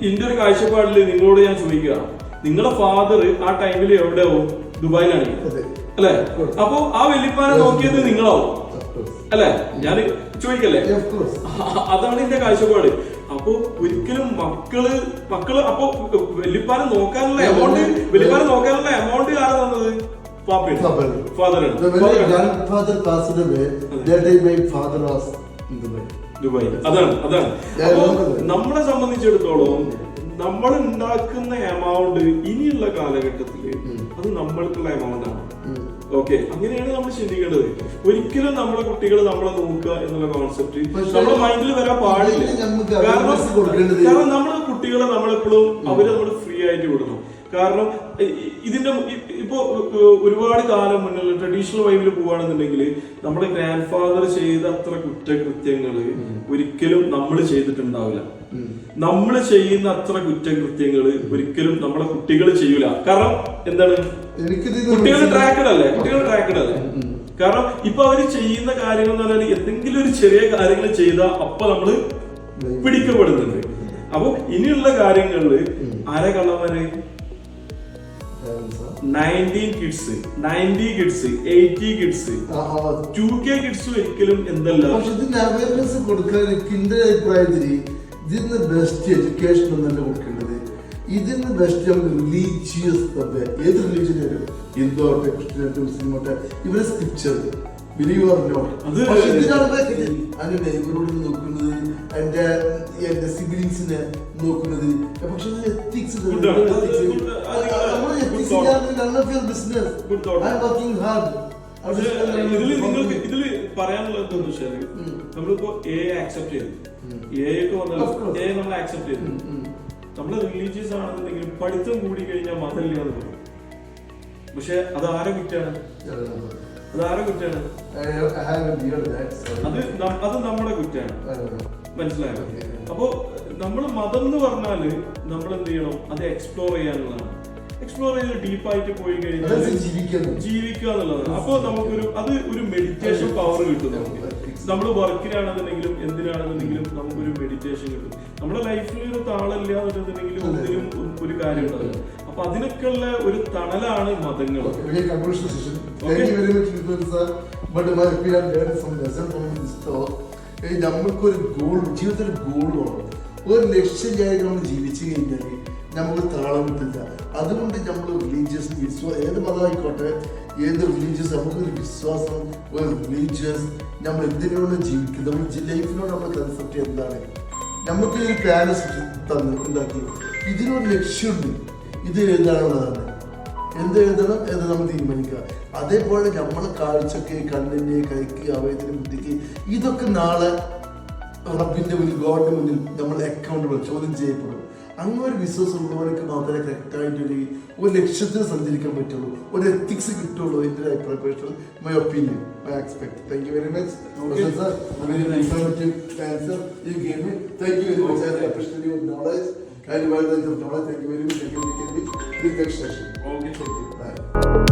എന്റെ ഒരു കാഴ്ചപ്പാടില് നിങ്ങളോട് ഞാൻ ചോദിക്കുക, നിങ്ങളെ ഫാദർ ആ ടൈമില് എവിടെയാവും? ദുബായിലാണ് അല്ലെ? അപ്പൊ ആ വെല്ലിപ്പാനെ നോക്കിയത് നിങ്ങളാവും അല്ലെ? ഞാൻ ചോദിക്കല്ലേ? അതാണ് എന്റെ കാഴ്ചപ്പാട്. അപ്പൊ ഒരിക്കലും മക്കള് അപ്പൊ വെല്ലിപ്പാനെ നോക്കാനുള്ള എമൗണ്ട് ആരാ തന്നത്? ദുബായ്. അതാണ് അപ്പൊ നമ്മളെ സംബന്ധിച്ചിടത്തോളം നമ്മൾ ഉണ്ടാക്കുന്ന എമൗണ്ട് ഇനിയുള്ള കാലഘട്ടത്തില് അത് നമ്മൾക്കുള്ള എമൗണ്ട് ആണ്. ഓക്കെ, അങ്ങനെയാണ് നമ്മൾ ചിന്തിക്കേണ്ടത്. ഒരിക്കലും നമ്മളെ കുട്ടികൾ നമ്മളെ നോക്കുക എന്നുള്ള കോൺസെപ്റ്റ് നമ്മുടെ മൈൻഡിൽ വരാൻ പാടില്ല. കാരണം നമ്മളെ കുട്ടികളെ നമ്മളെപ്പോഴും അവര് നമ്മൾ ഫ്രീ ആയിട്ട് വിടണം. കാരണം ഇതിന്റെ ഇപ്പൊ ഒരുപാട് കാലം മുന്നിൽ ട്രഡീഷണൽ വൈബിൽ പോവാണെന്നുണ്ടെങ്കിൽ നമ്മുടെ ഗ്രാൻഡ് ഫാദർ ചെയ്ത അത്ര കുറ്റകൃത്യങ്ങള് ഒരിക്കലും നമ്മൾ ചെയ്തിട്ടുണ്ടാവില്ല. നമ്മൾ ചെയ്യുന്ന അത്ര കുറ്റകൃത്യങ്ങൾ ഒരിക്കലും നമ്മളെ കുട്ടികൾ ചെയ്യൂല. കാരണം എന്താണ്, കുട്ടികൾ ട്രാക്കഡ് അല്ലേ, കാരണം ഇപ്പൊ അവര് ചെയ്യുന്ന കാര്യങ്ങൾ എന്ന് പറഞ്ഞാൽ എന്തെങ്കിലും ഒരു ചെറിയ കാര്യങ്ങൾ ചെയ്താൽ അപ്പൊ നമ്മള് പിടിക്കപ്പെടുന്നുണ്ട്. അപ്പൊ ഇനിയുള്ള കാര്യങ്ങളില് ആരെ കള്ളന്മാര് 19 kids, 90 kids, 80 kids, 2K kids ഒരിക്കലും എന്തല്ല. പക്ഷെ ഇതിന് അവയർനെസ് കൊടുക്കാൻ എന്റെ അഭിപ്രായത്തിൽ ഇതിന് ബെസ്റ്റ് എഡ്യൂക്കേഷൻ ഒന്നല്ല കൊടുക്കേണ്ടത്. ഇതിന് ബെസ്റ്റ് റിലീജിയസ്, ഏത് റിലീജിയൻ ആയാലും ഹിന്ദു ആവട്ടെ, ക്രിസ്ത്യൻ ആവട്ടെ, മുസ്ലിം ആവട്ടെ, ഇവരെ സ്ക്രിപ്ചർ ബിലീവ് ഓർ നോട്ട്. പക്ഷെ ഇതിനാണ് അതിന്റെ നെയ്ബറോട് നോക്കുന്നത്, എന്റെ സിബ്ലിങ്സിനെ നോക്കുന്നത്. പക്ഷെ എത്തിക്സ് ഇതില് പറയാനുള്ളത് എന്താണെന്ന് വെച്ചാൽ നമ്മളിപ്പോ എ ആക്സെപ്റ്റ് ചെയ്തു, എയൊക്കെ വന്നാൽ എ നമ്മൾ ആക്സെപ്റ്റ് ചെയ്തു. നമ്മള് റിലീജിയസ് ആണെന്നുണ്ടെങ്കിൽ പഠിത്തം കൂടി കഴിഞ്ഞാൽ മതമില്ല എന്ന് പറയും. പക്ഷെ അത് ആരെ കുറ്റാണ്, അത് നമ്മുടെ കുറ്റാണ്. മനസ്സിലായോ? അപ്പൊ നമ്മള് മതം എന്ന് പറഞ്ഞാല് നമ്മൾ എന്ത് ചെയ്യണം, അത് എക്സ്പ്ലോർ ചെയ്യാനുള്ളതാണ്. എക്സ്പ്ലോർ ചെയ്ത് ഡീപ്പായിട്ട് പോയി കഴിഞ്ഞാൽ ജീവിക്കുക എന്നുള്ളതാണ്. അപ്പൊ നമുക്കൊരു ഒരു മെഡിറ്റേഷൻ പവർ കിട്ടും. നമ്മൾ വർക്കിനാണെന്നുണ്ടെങ്കിലും എന്തിനാണെന്നുണ്ടെങ്കിലും നമുക്കൊരു മെഡിറ്റേഷൻ കിട്ടും. നമ്മുടെ ലൈഫിൽ ഒരു താളല്ല എന്നുണ്ടെങ്കിലും ഒന്നിനും ഒരു കാര്യം ഉണ്ടാവില്ല. അപ്പൊ അതിനൊക്കെയുള്ള ഒരു തണലാണ് മതങ്ങൾ. നമ്മൾക്കൊരു ഗോൾ, ജീവിതത്തിൽ ഗോൾ വേണം. ഒരു ലക്ഷ്യമില്ലാതെ നമ്മൾ ജീവിച്ചു കഴിഞ്ഞാൽ നമുക്ക് താളം കിട്ടില്ല. അതുകൊണ്ട് നമ്മൾ റിലീജിയസ് ഏത് മതമായിക്കോട്ടെ, ഏത് റിലീജിയസ്, നമുക്കൊരു വിശ്വാസം, ഒരു റിലീജിയസ്, നമ്മൾ എന്തിനോട് ജീവിക്കും, നമ്മൾ ലൈഫിനോട് നമ്മൾ കൺസെപ്റ്റ് എന്താണ്, നമുക്ക് ഒരു പ്ലാൻ തന്ന് ഉണ്ടാക്കി, ഇതിനൊരു ലക്ഷ്യമുണ്ട്, ഇത് എഴുതാനുള്ളതാണ്, എന്ത് എഴുതണം എന്ന് നമ്മൾ തീരുമാനിക്കുക. അതേപോലെ നമ്മളെ കാഴ്ചക്ക്, കണ്ണിന്, കൈക്ക്, അവയത്തിന്, ബുദ്ധിക്ക്, ഇതൊക്കെ നാളെ റബ്ബിന്റെ മുന്നിൽ, ഗോഡിന്റെ മുന്നിൽ നമ്മൾ അക്കൗണ്ടബിൾ, ചോദ്യം ചെയ്യപ്പെടും. അങ്ങനെ ഒരു വിശ്വാസം ഉള്ളവർക്ക് മാത്രമേ കറക്റ്റായിട്ടൊരു ലക്ഷ്യത്തിന് സഞ്ചരിക്കാൻ പറ്റുള്ളൂ, ഒരു എത്തിക്സ് കിട്ടുള്ളൂ. എൻ്റെ ഒരു അഭിപ്രായ personal, my opinion, my expect. Thank you very much sir, very informative answer you gave me. Thank you very much. I appreciate your knowledge and knowledge. Thank you very much. Thank you very much. Next session. Okay. Thank you. Bye.